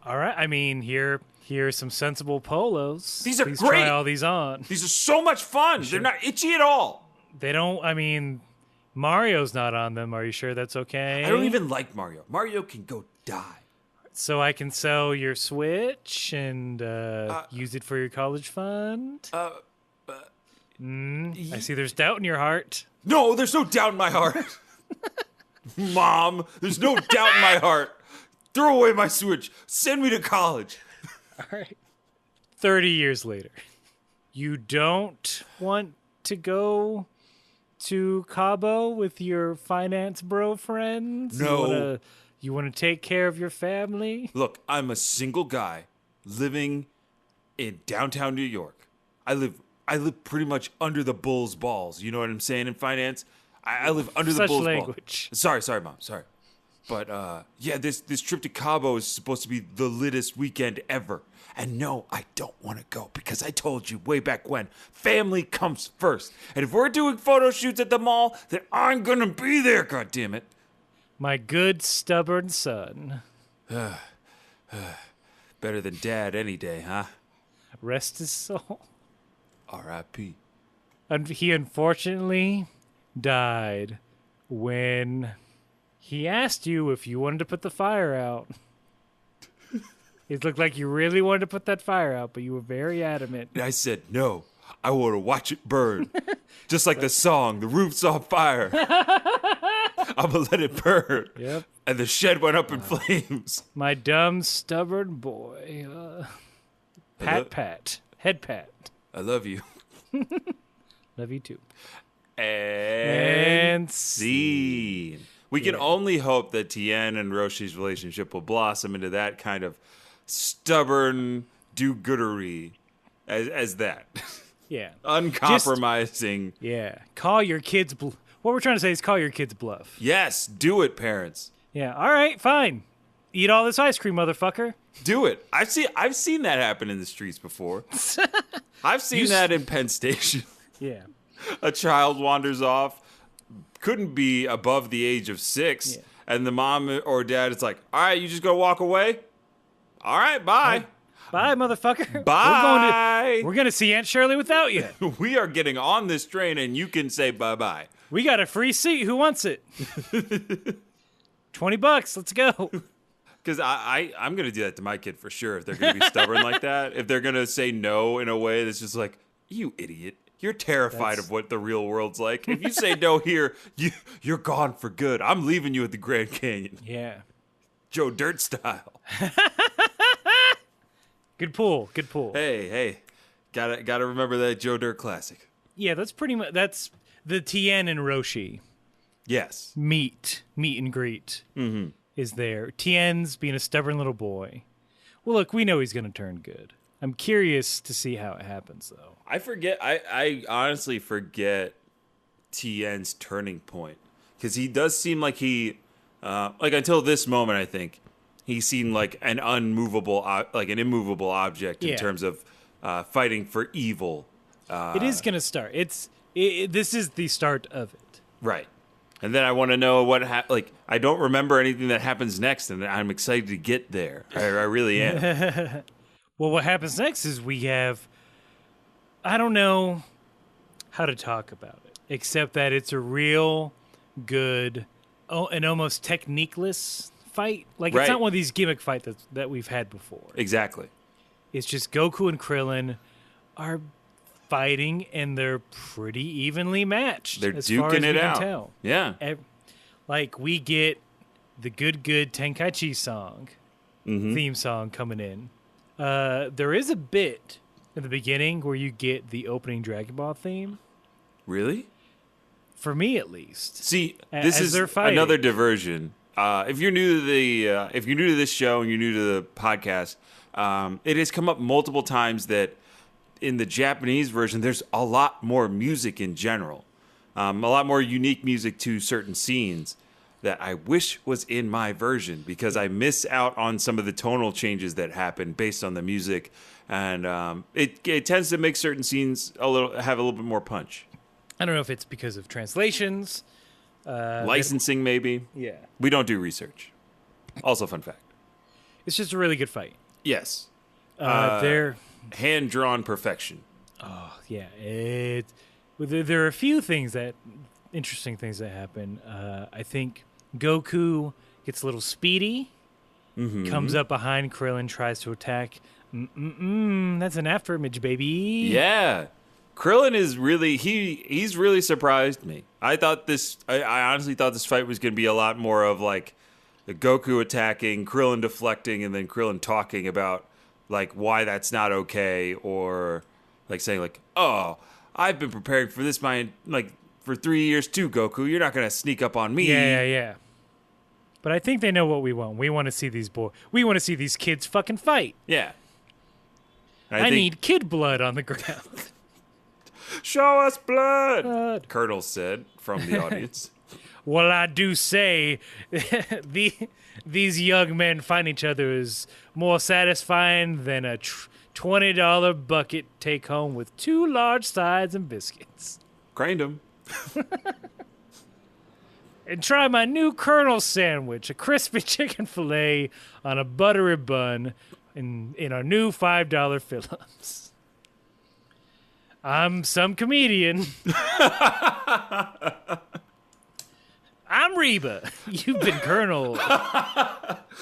All right, I mean, here are some sensible polos. These are Please great. Try all these on. These are so much fun. They're not itchy at all. They don't, I mean, Mario's not on them. Are you sure that's okay? I don't even like Mario. Mario can go die. So I can sell your Switch and use it for your college fund? I see there's doubt in your heart. No, there's no doubt in my heart. Mom, there's no doubt in my heart. Throw away my Switch. Send me to college. All right. 30 years later. You don't want to go to Cabo with your finance bro friends? No. You want to take care of your family? Look, I'm a single guy living in downtown New York. I live pretty much under the bull's balls. You know what I'm saying in finance? I live under the bull's language. Balls. Sorry, Mom. Sorry. But, yeah, this trip to Cabo is supposed to be the littest weekend ever. And no, I don't want to go because I told you way back when, family comes first. And if we're doing photo shoots at the mall, then I'm going to be there, goddammit. My good, stubborn son. Better than Dad any day, huh? Rest his soul. R.I.P. And he unfortunately died when he asked you if you wanted to put the fire out. It looked like you really wanted to put that fire out, but you were very adamant. And I said, no, I want to watch it burn. Just like the song, The Roof's on Fire. I'm going to let it burn. Yep. And the shed went up in flames. My dumb, stubborn boy. Pat. Head pat. I love you. Love you too. And scene. We can only hope that Tien and Roshi's relationship will blossom into that kind of stubborn do-goodery as that. Yeah. Uncompromising. Call your kids. What we're trying to say is call your kids bluff. Yes, do it, parents. Yeah. All right, fine. Eat all this ice cream, motherfucker. Do it. I've seen that happen in the streets before. I've seen that in Penn Station. Yeah. A child wanders off, couldn't be above the age of 6, and the mom or dad is like, all right, you just gonna walk away? All right, bye. Bye, motherfucker. Bye. We're going to see Aunt Shirley without you. We are getting on this train, and you can say bye-bye. We got a free seat. Who wants it? $20. Let's go. Because I'm going to do that to my kid for sure if they're going to be stubborn like that. If they're going to say no in a way that's just like, you idiot. You're terrified of what the real world's like. If you say no here, you're gone for good. I'm leaving you at the Grand Canyon. Yeah. Joe Dirt style. Good pull. Good pull. Hey. Gotta remember that Joe Dirt classic. Yeah, that's pretty much, that's the Tien and Roshi Yes. meet and greet is there. Tien's being a stubborn little boy. Well, look, we know he's going to turn good. I'm curious to see how it happens, though. I forget. I honestly forget Tien's turning point, because he does seem like he, like until this moment, I think he seemed like an immovable object in terms of fighting for evil. It is going to start. This is the start of it. Right. And then I want to know what I don't remember anything that happens next, and I'm excited to get there. I really am. Well, what happens next is we have, I don't know how to talk about it, except that it's a real good, and almost techniqueless fight. Like, it's not one of these gimmick fights that we've had before. Exactly. It's just Goku and Krillin are fighting, and they're pretty evenly matched. They're as far as duking we it can out. Tell. Yeah. Like, we get the good Tenkaichi song, theme song coming in. There is a bit in the beginning where you get the opening Dragon Ball theme. Really? For me, at least. See, this is another diversion. If you're new to this show and you're new to the podcast, it has come up multiple times that in the Japanese version, there's a lot more music in general, a lot more unique music to certain scenes that I wish was in my version, because I miss out on some of the tonal changes that happen based on the music, and it tends to make certain scenes have a little bit more punch. I don't know if it's because of translations, licensing, maybe. Yeah, we don't do research. Also, fun fact: it's just a really good fight. Yes, they're hand-drawn perfection. Oh yeah, there are a few interesting things that happen. I think Goku gets a little speedy, comes up behind Krillin, tries to attack. That's an after image, baby. Yeah. Krillin is really, he's really surprised me. I honestly thought this fight was going to be a lot more of like the Goku attacking, Krillin deflecting, and then Krillin talking about like why that's not okay, or like saying like, oh, I've been preparing for this for 3 years too, Goku. You're not going to sneak up on me. Yeah. But I think they know what we want. We want to see we want to see these kids fucking fight. Yeah. I need kid blood on the ground. Show us blood, Colonel said from the audience. Well, I do say these young men find each other is more satisfying than a $20 bucket take home with 2 large sides and biscuits. Craned him. And try my new Colonel sandwich, a crispy chicken fillet on a buttery bun in our new $5 fill-ups. I'm some comedian. I'm Reba. You've been Colonel.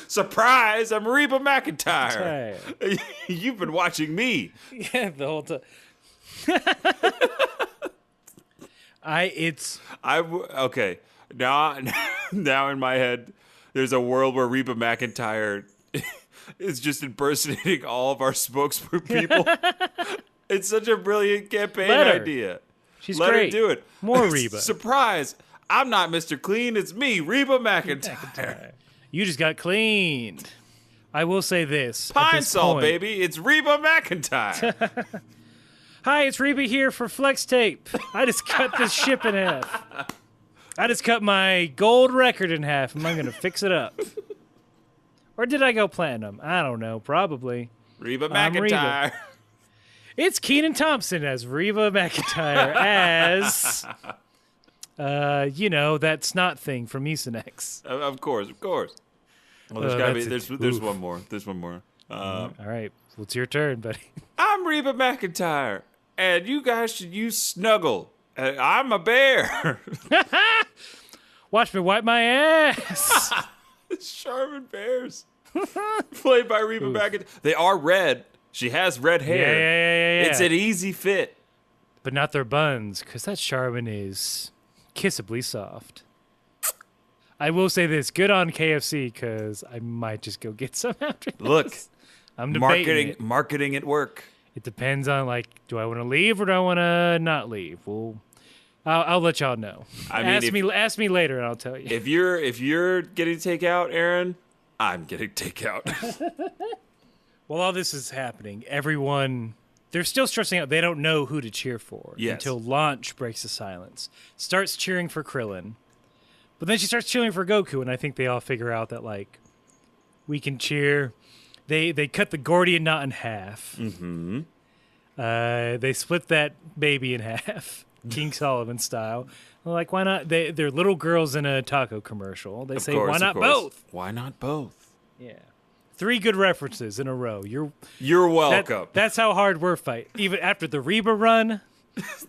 Surprise, I'm Reba McEntire. You've been watching me. Yeah, the whole time. Okay. Now in my head, there's a world where Reba McEntire is just impersonating all of our spokesperson people. It's such a brilliant campaign idea. Let her do it. More Reba. Surprise! I'm not Mr. Clean. It's me, Reba McEntire. You just got cleaned. I will say this. Pine Sol, baby. It's Reba McEntire. Hi, it's Reba here for Flex Tape. I just cut this ship in half. I just cut my gold record in half, and I'm going to fix it up. Or did I go platinum? I don't know. Probably. Reba McEntire. Reba. It's Kenan Thompson as Reba McEntire as, that snot thing from Mucinex. Of course. Well, there's one more. There's one more. All right. Well, it's your turn, buddy. I'm Reba McEntire, and you guys should use Snuggle. I'm a bear. Watch me wipe my ass. Charmin bears. Played by Reba McEntire. They are red. She has red hair. Yeah. It's an easy fit. but not their buns, because that Charmin is kissably soft. I will say this, good on KFC, because I might just go get some after this. Look, I'm debating marketing at work. It depends on, like, do I want to leave or do I want to not leave? Well, I'll let y'all know. I mean, ask me later and I'll tell you. If you're getting takeout, Aaron, I'm getting takeout. While all this is happening, everyone, they're still stressing out. They don't know who to cheer for until Launch breaks the silence. Starts cheering for Krillin. But then she starts cheering for Goku, and I think they all figure out that, like, we can cheer. They cut the Gordian knot in half. Mm-hmm. They split that baby in half, King Solomon style. They're like, why not? They're little girls in a taco commercial. They say, why not both? Why not both? Yeah. 3 good references in a row. You're welcome. That's how hard we're fighting. Even after the Reba run.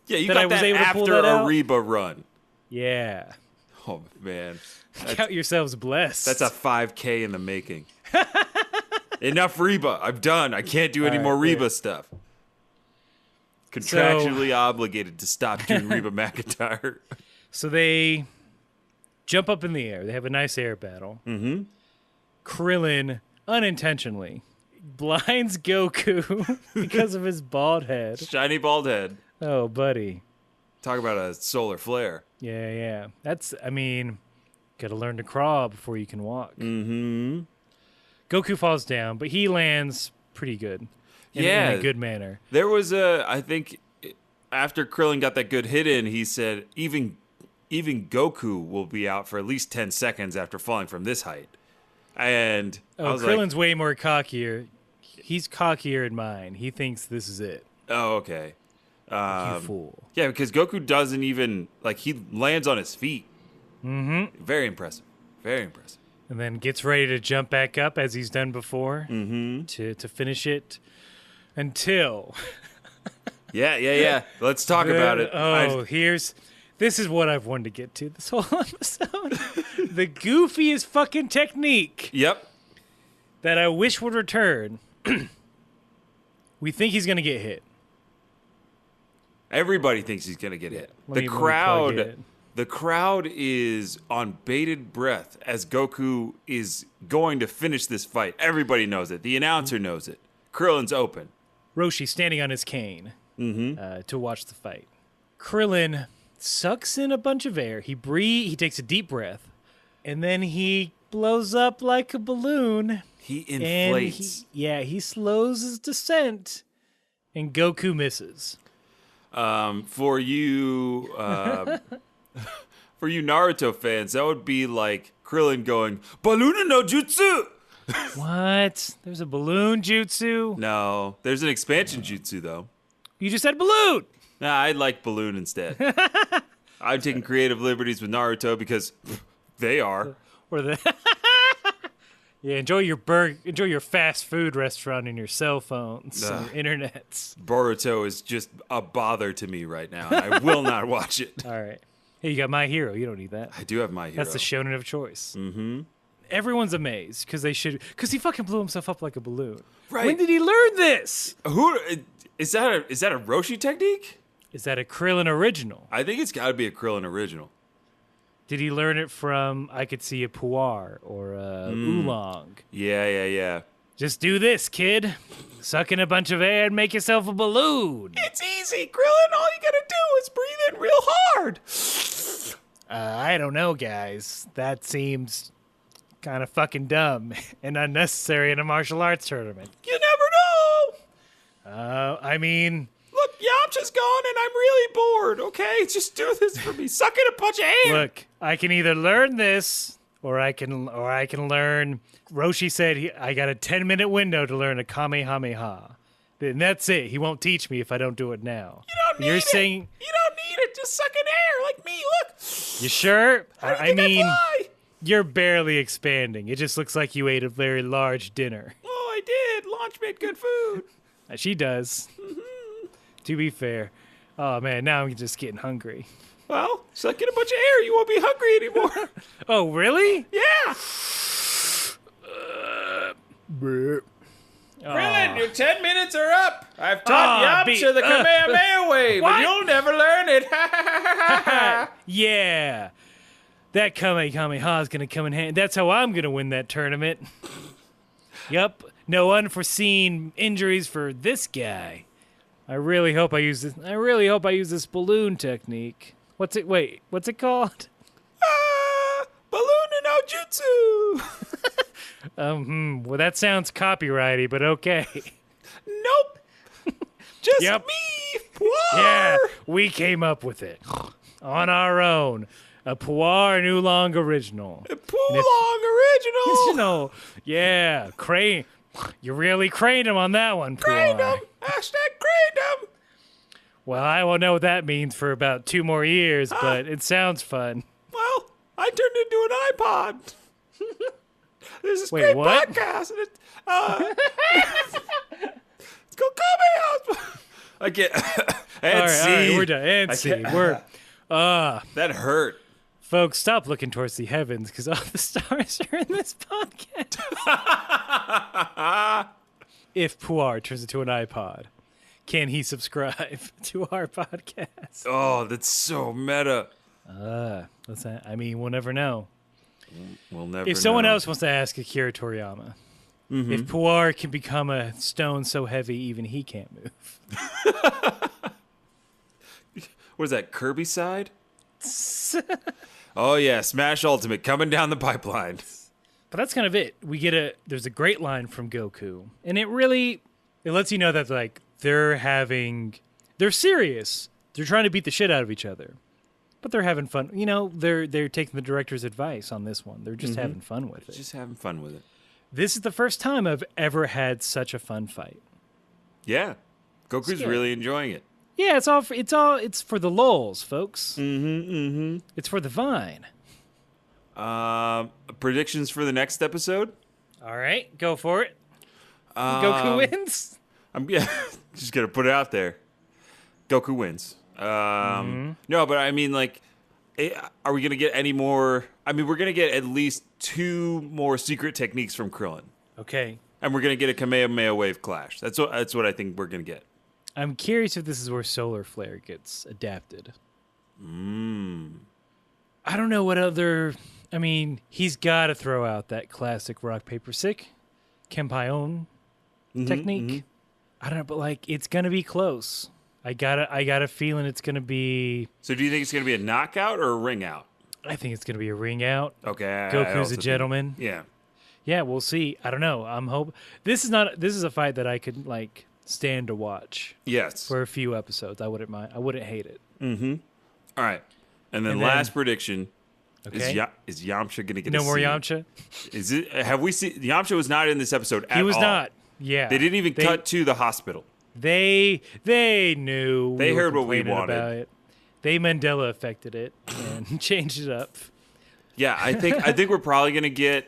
Yeah, you that got I was that able to after pull that a out. Reba run. Yeah. Oh, man. Count yourselves blessed. That's a 5K in the making. Enough Reba. I'm done. I can't do any more Reba stuff. Contractually obligated to stop doing Reba McEntire. So they jump up in the air. They have a nice air battle. Mm-hmm. Krillin, unintentionally, blinds Goku because of his bald head. Shiny bald head. Oh, buddy. Talk about a solar flare. Yeah. Gotta learn to crawl before you can walk. Mm-hmm. Goku falls down, but he lands pretty good. In a good manner. There was I think, after Krillin got that good hit in, he said, even Goku will be out for at least 10 seconds after falling from this height. And I was Krillin's way more cockier. He's cockier in mine. He thinks this is it. Oh, okay. You fool. Yeah, because Goku doesn't even, like, he lands on his feet. Mm-hmm. Very impressive. Very impressive. And then gets ready to jump back up as he's done before to finish it until... Yeah. Let's talk about it. This is what I've wanted to get to this whole episode. The goofiest fucking technique. Yep. That I wish would return. We think he's going to get hit. Everybody thinks he's going to get hit. The crowd is on bated breath as Goku is going to finish this fight. Everybody knows it. The announcer knows it. Krillin's open. Roshi standing on his cane to watch the fight. Krillin sucks in a bunch of air. He takes a deep breath, and then he blows up like a balloon. He inflates. He slows his descent, and Goku misses. For you Naruto fans, that would be like Krillin going, Balloon no jutsu! What? There's a balloon jutsu? No, there's an expansion jutsu, though. You just said balloon! Nah, I'd like balloon instead. I'm taking creative liberties with Naruto because they are. Yeah, enjoy your fast food restaurant and your cell phones and internets. Boruto is just a bother to me right now, and I will not watch it. All right. Hey, you got My Hero. You don't need that. I do have My Hero. That's the shonen of choice. Mm-hmm. Everyone's amazed because he fucking blew himself up like a balloon. Right. When did he learn this? Who is that a Roshi technique? Is that a Krillin original? I think it's got to be a Krillin original. Did he learn it from, I could see a puar or a oolong? Yeah. Just do this, kid. Suck in a bunch of air and make yourself a balloon. It's easy, Krillin. All you gotta do is breathe in real hard. I don't know, guys. That seems kind of fucking dumb and unnecessary in a martial arts tournament. You never know. Look, Yamcha's gone and I'm really bored, okay? Just do this for me. Suck in a bunch of air. Look, I can either learn this or I can learn. Roshi said I got a 10-minute window to learn a Kamehameha. And that's it. He won't teach me if I don't do it now. You don't need it. You don't need it. Just suck in air like me. Look. You sure? I fly? You're barely expanding. It just looks like you ate a very large dinner. Oh, I did. Launch made good food. She does. To be fair. Oh, man, now I'm just getting hungry. Well, suck in a bunch of air. You won't be hungry anymore. Oh, really? Yeah. Krillin, your 10 minutes are up. I've taught Yamcha the Kamehameha wave, what? and you'll never learn it. Yeah. That Kamehameha is going to come in handy. That's how I'm going to win that tournament. Yup. No unforeseen injuries for this guy. I really hope I use this balloon technique. What's it called? Balloon no jutsu. Well, that sounds copyrighty, but okay. Nope. Just Yep. me. Yeah, we came up with it on our own. A Puar Oolong original. Poolong original. Original. Yeah, crane. You really craned him on that one, Puar. Crane 'em. Hashtag crane 'em. Well, I won't know what that means for about 2 more years, but it sounds fun. Well, I turned into an iPod. There's this Wait, great what? podcast, and it's called Kame House. I get and All see. right, we're done. And see, That hurt. folks, stop looking towards the heavens because all the stars are in this podcast. If Puar turns into an iPod, can he subscribe to our podcast? Oh, that's so meta. What's that? I mean, we'll never know. We'll never. If someone know. else wants to ask Akira Toriyama, if Puar can become a stone so heavy even he can't move. What is that, Kirby side? Oh yeah, Smash Ultimate coming down the pipeline. But that's kind of it. There's a great line from Goku, and it lets you know that like they're serious. They're trying to beat the shit out of each other, but they're having fun. You know, they're taking the director's advice on this one. They're just having fun with it. Just having fun with it. This is the first time I've ever had such a fun fight. Yeah, Goku's good. really enjoying it. Yeah, it's for the lulz, folks. It's for the vine. Predictions for the next episode? All right, go for it. Goku wins. I'm just gonna put it out there. Goku wins. No, but I mean, like, are we gonna get any more? I mean, we're gonna get at least 2 more secret techniques from Krillin, Okay. and we're gonna get a Kamehameha wave clash. That's what I think we're gonna get. I'm curious if this is where Solar Flare gets adapted. I don't know what other. I mean, he's got to throw out that classic rock paper sick, Kenpai-on technique. I don't know, but like it's gonna be close. I got a feeling it's gonna be. So, do you think it's gonna be a knockout or a ring out? I think it's gonna be a ring out. Okay, I Goku's also a think- gentleman. Yeah. Yeah, we'll see. I don't know. I'm hope this is a fight that I could like stand to watch Yes. for a few episodes. I wouldn't mind. I wouldn't hate it. All right. And then And last then- prediction Okay. is Yamcha gonna get No a more scene? Yamcha. Is it? Have we seen Yamcha was not in this episode at all? He was not. Yeah. They didn't even cut to the hospital. They knew. They we were heard what we complaining wanted. About it. They Mandela affected it and changed it up. Yeah, I think we're probably gonna get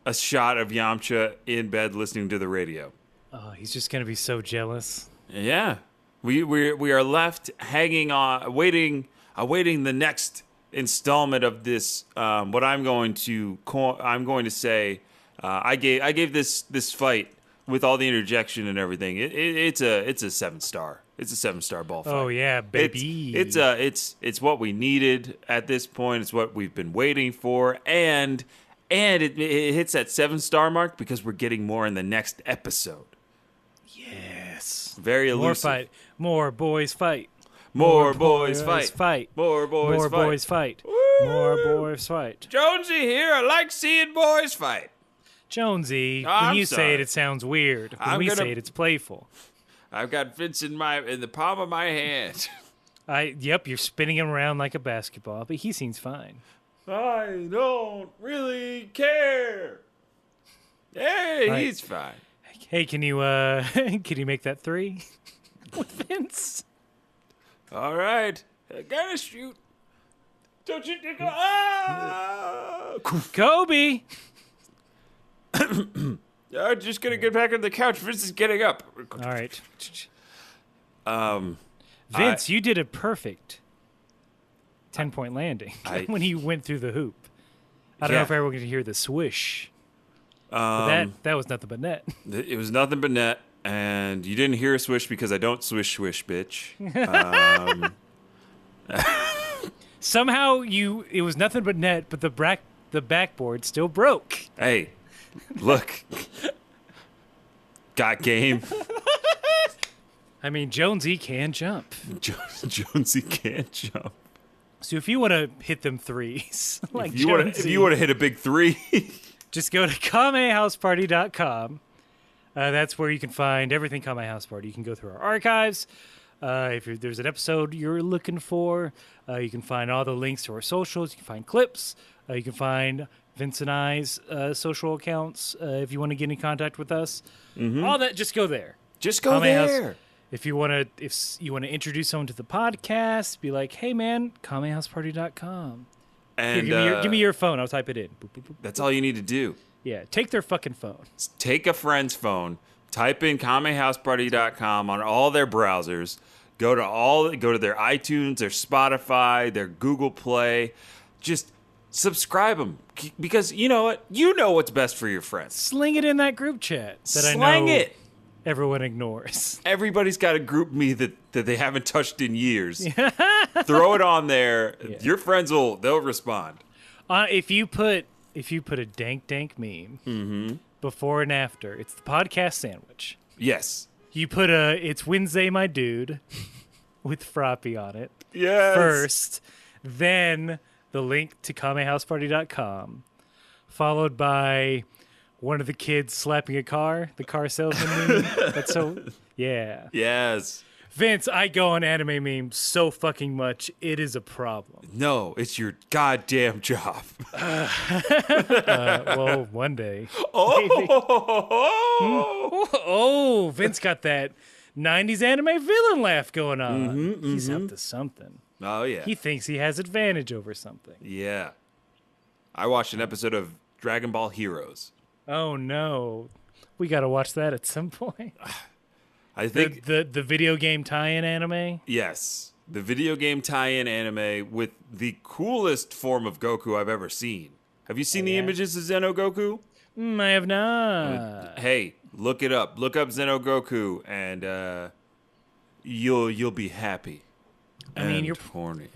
a shot of Yamcha in bed listening to the radio. Oh, he's just gonna be so jealous. Yeah, we are left hanging on, awaiting the next installment of this. What I'm going to say. I gave this fight with all the interjection and everything. It's a 7-star. It's a 7-star ball fight. Oh yeah, baby. It's what we needed at this point. It's what we've been waiting for, and it hits that 7-star mark because we're getting more in the next episode. Yes. Very elusive. More fight. More boys fight. More boys fight. Fight. More boys More fight. boys fight. Woo! More boys fight. Jonesy here. I like seeing boys fight. Jonesy, when I'm you say sorry. it sounds weird. When I'm we gonna- say it, it's playful. I've got Vince in the palm of my hand. Yep, you're spinning him around like a basketball, but he seems fine. I don't really care. Hey, Right. he's fine. Hey, can you make that 3 with Vince? All right, I gotta shoot. Don't you think? Ah! Kobe. I'm just gonna get back on the couch. Vince is getting up. All right. Um, Vince, you did a perfect 10-point landing when he went through the hoop. I don't know Yeah. if everyone could hear the swish. But that was nothing but net. It was nothing but net, and you didn't hear a swish because I don't swish, bitch. Somehow it was nothing but net, but the backboard still broke. Hey, look. Got game. I mean, Jonesy can jump. Jonesy can't jump. So if you want to hit them threes, like If you want to hit a big three, just go to kamehouseparty.com. That's where you can find everything Kame House Party. You can go through our archives. If there's an episode you're looking for, you can find all the links to our socials. You can find clips. You can find Vince and I's social accounts if you want to get in contact with us. Mm-hmm. All that, just go there. Just go there. If you want to introduce someone to the podcast, be like, hey man, kamehouseparty.com. And Here, give me your phone. I'll type it in. Boop, boop, boop, that's all you need to do. Yeah, take their fucking phone. Take a friend's phone, type in kamehouseparty.com on all their browsers, go to their iTunes, their Spotify, their Google Play. Just subscribe them because you know what? You know what's best for your friends. Sling it in that group chat that I know everyone ignores. Everybody's got a group me that they haven't touched in years. Throw it on there. Yeah. Your friends they'll respond. If you put a dank meme before and after, it's the podcast sandwich. Yes. You put it's Wednesday, my dude, with Froppy on it. Yes. First, then the link to kamehouseparty.com, followed by one of the kids slapping a car, the car salesman meme. That's so, yeah. Yes. Vince, I go on anime memes so fucking much, it is a problem. No, it's your goddamn job. Well, one day. Oh, Vince got that 90s anime villain laugh going on. He's up to something. Oh, yeah. He thinks he has advantage over something. Yeah. I watched an episode of Dragon Ball Heroes. Oh, no. We got to watch that at some point. I think the video game tie-in anime? Yes. The video game tie-in anime with the coolest form of Goku I've ever seen. Have you seen the images of Zeno Goku? I have not. Hey, look it up. Look up Zeno Goku and you'll be happy. I mean, you're horny.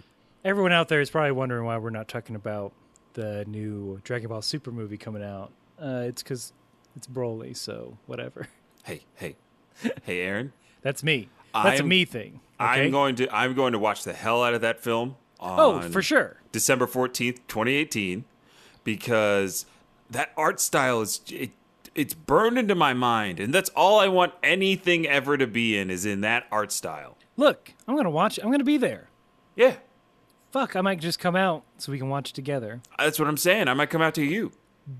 Everyone out there is probably wondering why we're not talking about the new Dragon Ball Super movie coming out. It's because it's Broly, so whatever. Hey, Aaron. That's me. That's a me thing. Okay? I'm going to watch the hell out of that film. For sure. December 14th, 2018, because that art style it's burned into my mind, and that's all I want anything ever to be in is in that art style. Look, I'm going to watch. I'm going to be there. Yeah. Fuck, I might just come out so we can watch it together. That's what I'm saying. I might come out to you.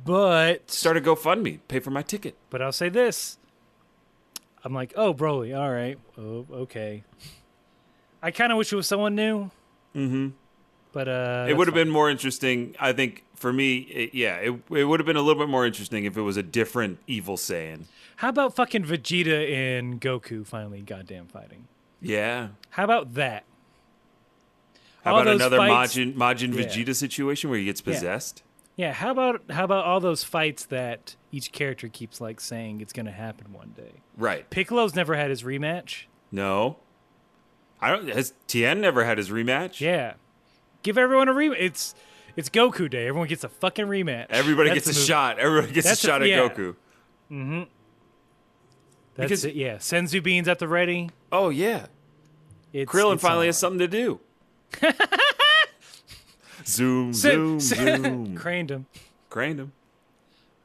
But start a GoFundMe. Pay for my ticket. But I'll say this. I'm like, oh, Broly, all right. Oh, okay. I kind of wish it was someone new. Mm-hmm. But it would have been more interesting, I think, for me. It would have been a little bit more interesting if it was a different evil Saiyan. How about fucking Vegeta and Goku finally goddamn fighting? Yeah. How about that? How about another Majin Vegeta situation where he gets possessed? Yeah. How about all those fights that each character keeps like saying it's going to happen one day? Right. Piccolo's never had his rematch. No. Has Tien never had his rematch? Yeah. Give everyone a rematch. It's Goku Day. Everyone gets a fucking rematch. Everybody gets a shot. Everybody gets a shot at Goku. Mm-hmm. That's it. Yeah. Senzu beans at the ready. Oh yeah. Krillin finally has something to do. Zoom. Craned him. All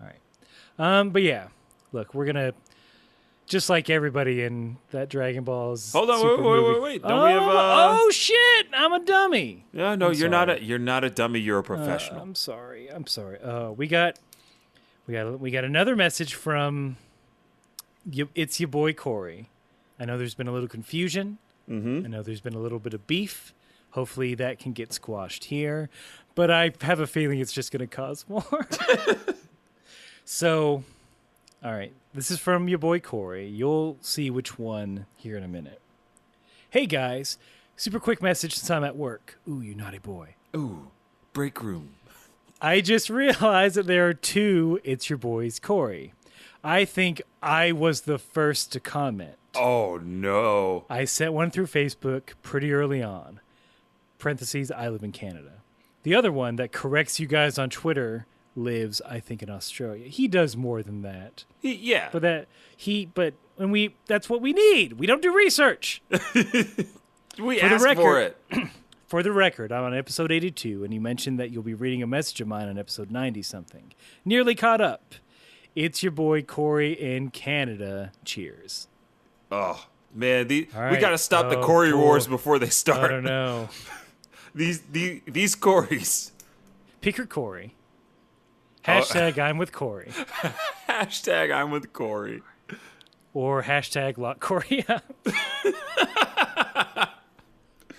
right. But yeah, look, we're gonna just like everybody in that Dragon Ball's. Hold on, wait. Don't we have? Oh shit! I'm a dummy. Yeah, no, you're not a dummy. You're a professional. I'm sorry. We got another message from. It's your boy Corey. I know there's been a little confusion. Mm-hmm. I know there's been a little bit of beef. Hopefully that can get squashed here. But I have a feeling it's just going to cause more. So, all right. This is from your boy Corey. You'll see which one here in a minute. Hey, guys. Super quick message since I'm at work. Ooh, you naughty boy. Ooh, break room. I just realized that there are two It's Your Boys Corey. I think I was the first to comment. Oh, no. I sent one through Facebook pretty early on. Parentheses, I live in Canada. The other one that corrects you guys on Twitter lives, I think, in Australia. He does more than that. Yeah. But that's what we need. We don't do research. We asked for it. For the record, I'm on episode 82, and you mentioned that you'll be reading a message of mine on episode 90-something. Nearly caught up. It's your boy Corey in Canada. Cheers. Oh, man. We right. got to stop the Corey wars before they start. I don't know. These Corys. Pick your Corey. Hashtag I'm with Corey. Hashtag I'm with Corey. Or hashtag lock Corey up.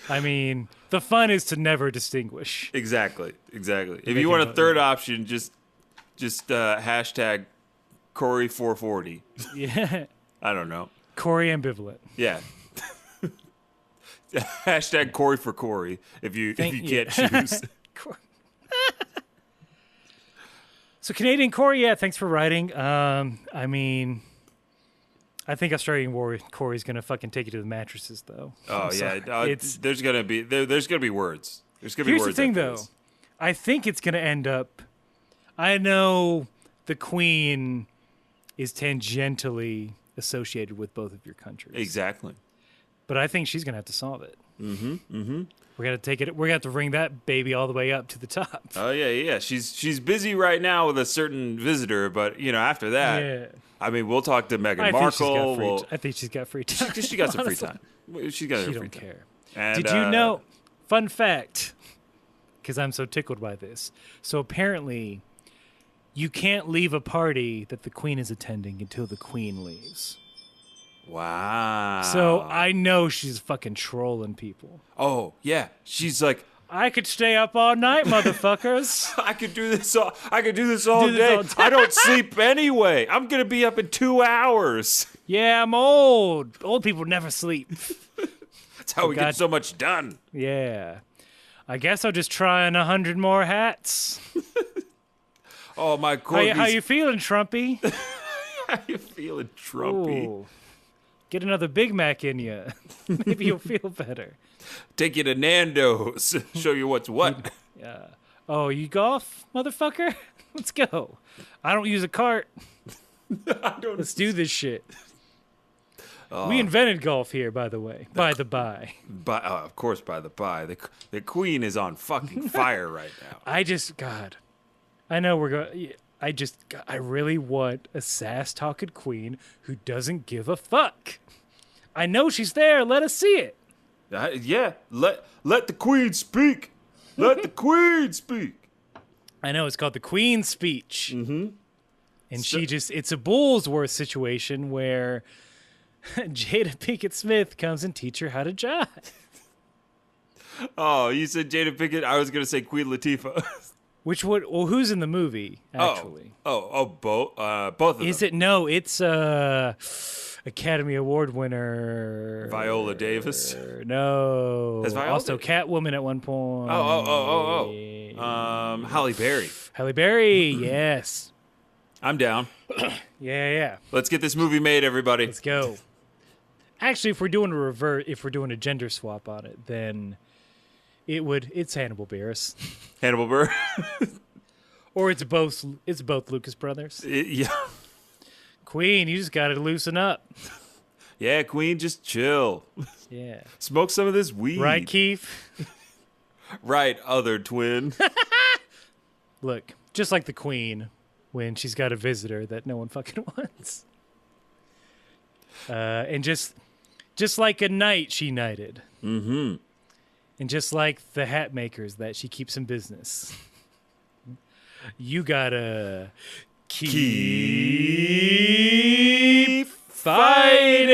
I mean, the fun is to never distinguish. Exactly. If you want a third option, just hashtag Corey 440. Yeah. I don't know. Corey ambivalent. Yeah. Hashtag Corey for Corey if you can't choose. So Canadian Corey, yeah, thanks for writing. I mean, I think Australian Corey's gonna fucking take you to the mattresses, though. Oh yeah, there's gonna be words. There's gonna be Here's words. The thing, though. I think it's gonna end up. I know the Queen is tangentially associated with both of your countries. Exactly. But I think she's gonna have to solve it. We're gonna take it. We're gonna have to bring that baby all the way up to the top. Oh yeah. She's busy right now with a certain visitor, but after that, Yeah. I mean, we'll talk to Meghan Markle. I think she's got free time. She got some free time. She got her free don't time. care. And, Did you know? Fun fact, because I'm so tickled by this. So apparently, you can't leave a party that the Queen is attending until the Queen leaves. Wow. So I know she's fucking trolling people. Oh yeah, she's like, I could stay up all night, motherfuckers. I could do this all day. I don't sleep anyway. I'm gonna be up in 2 hours. Yeah, I'm old. Old people never sleep. That's how we get so much done. Yeah. I guess I'll just try on 100 more hats. Oh my God. How you feeling, Trumpy? How you feeling, Trumpy? Ooh. Get another Big Mac in you. Maybe you'll feel better. Take you to Nando's. Show you what's what. Yeah. Oh, you golf, motherfucker? Let's go. I don't use a cart. Let's do this shit. We invented golf here, by the way. By the by. Of course, by the by. The Queen is on fucking fire right now. God. I know we're going. I really want a sass-talking Queen who doesn't give a fuck. I know she's there. Let us see it. Yeah. Let the Queen speak. Let the Queen speak. I know, it's called the Queen's Speech. Mm-hmm. And it's a Bullsworth situation where Jada Pinkett Smith comes and teach her how to jive. Oh, you said Jada Pinkett? I was going to say Queen Latifah. Who's in the movie, actually? Both of them. Is it? No, it's Academy Award winner Viola Davis. No. Has Viola also Catwoman at one point. Halle Berry. Halle Berry, yes. I'm down. Yeah. Let's get this movie made, everybody. Let's go. Actually, if we're doing a gender swap on it, then it's Hannibal Buress. Hannibal Buress. Or it's both Lucas brothers. Yeah. Queen, you just got to loosen up. Yeah, Queen, just chill. Yeah. Smoke some of this weed. Right, Keith? Right, other twin. Look, just like the Queen when she's got a visitor that no one fucking wants. And just like a knight she knighted. Mm-hmm. And just like the hat makers that she keeps in business. You gotta keep fighting.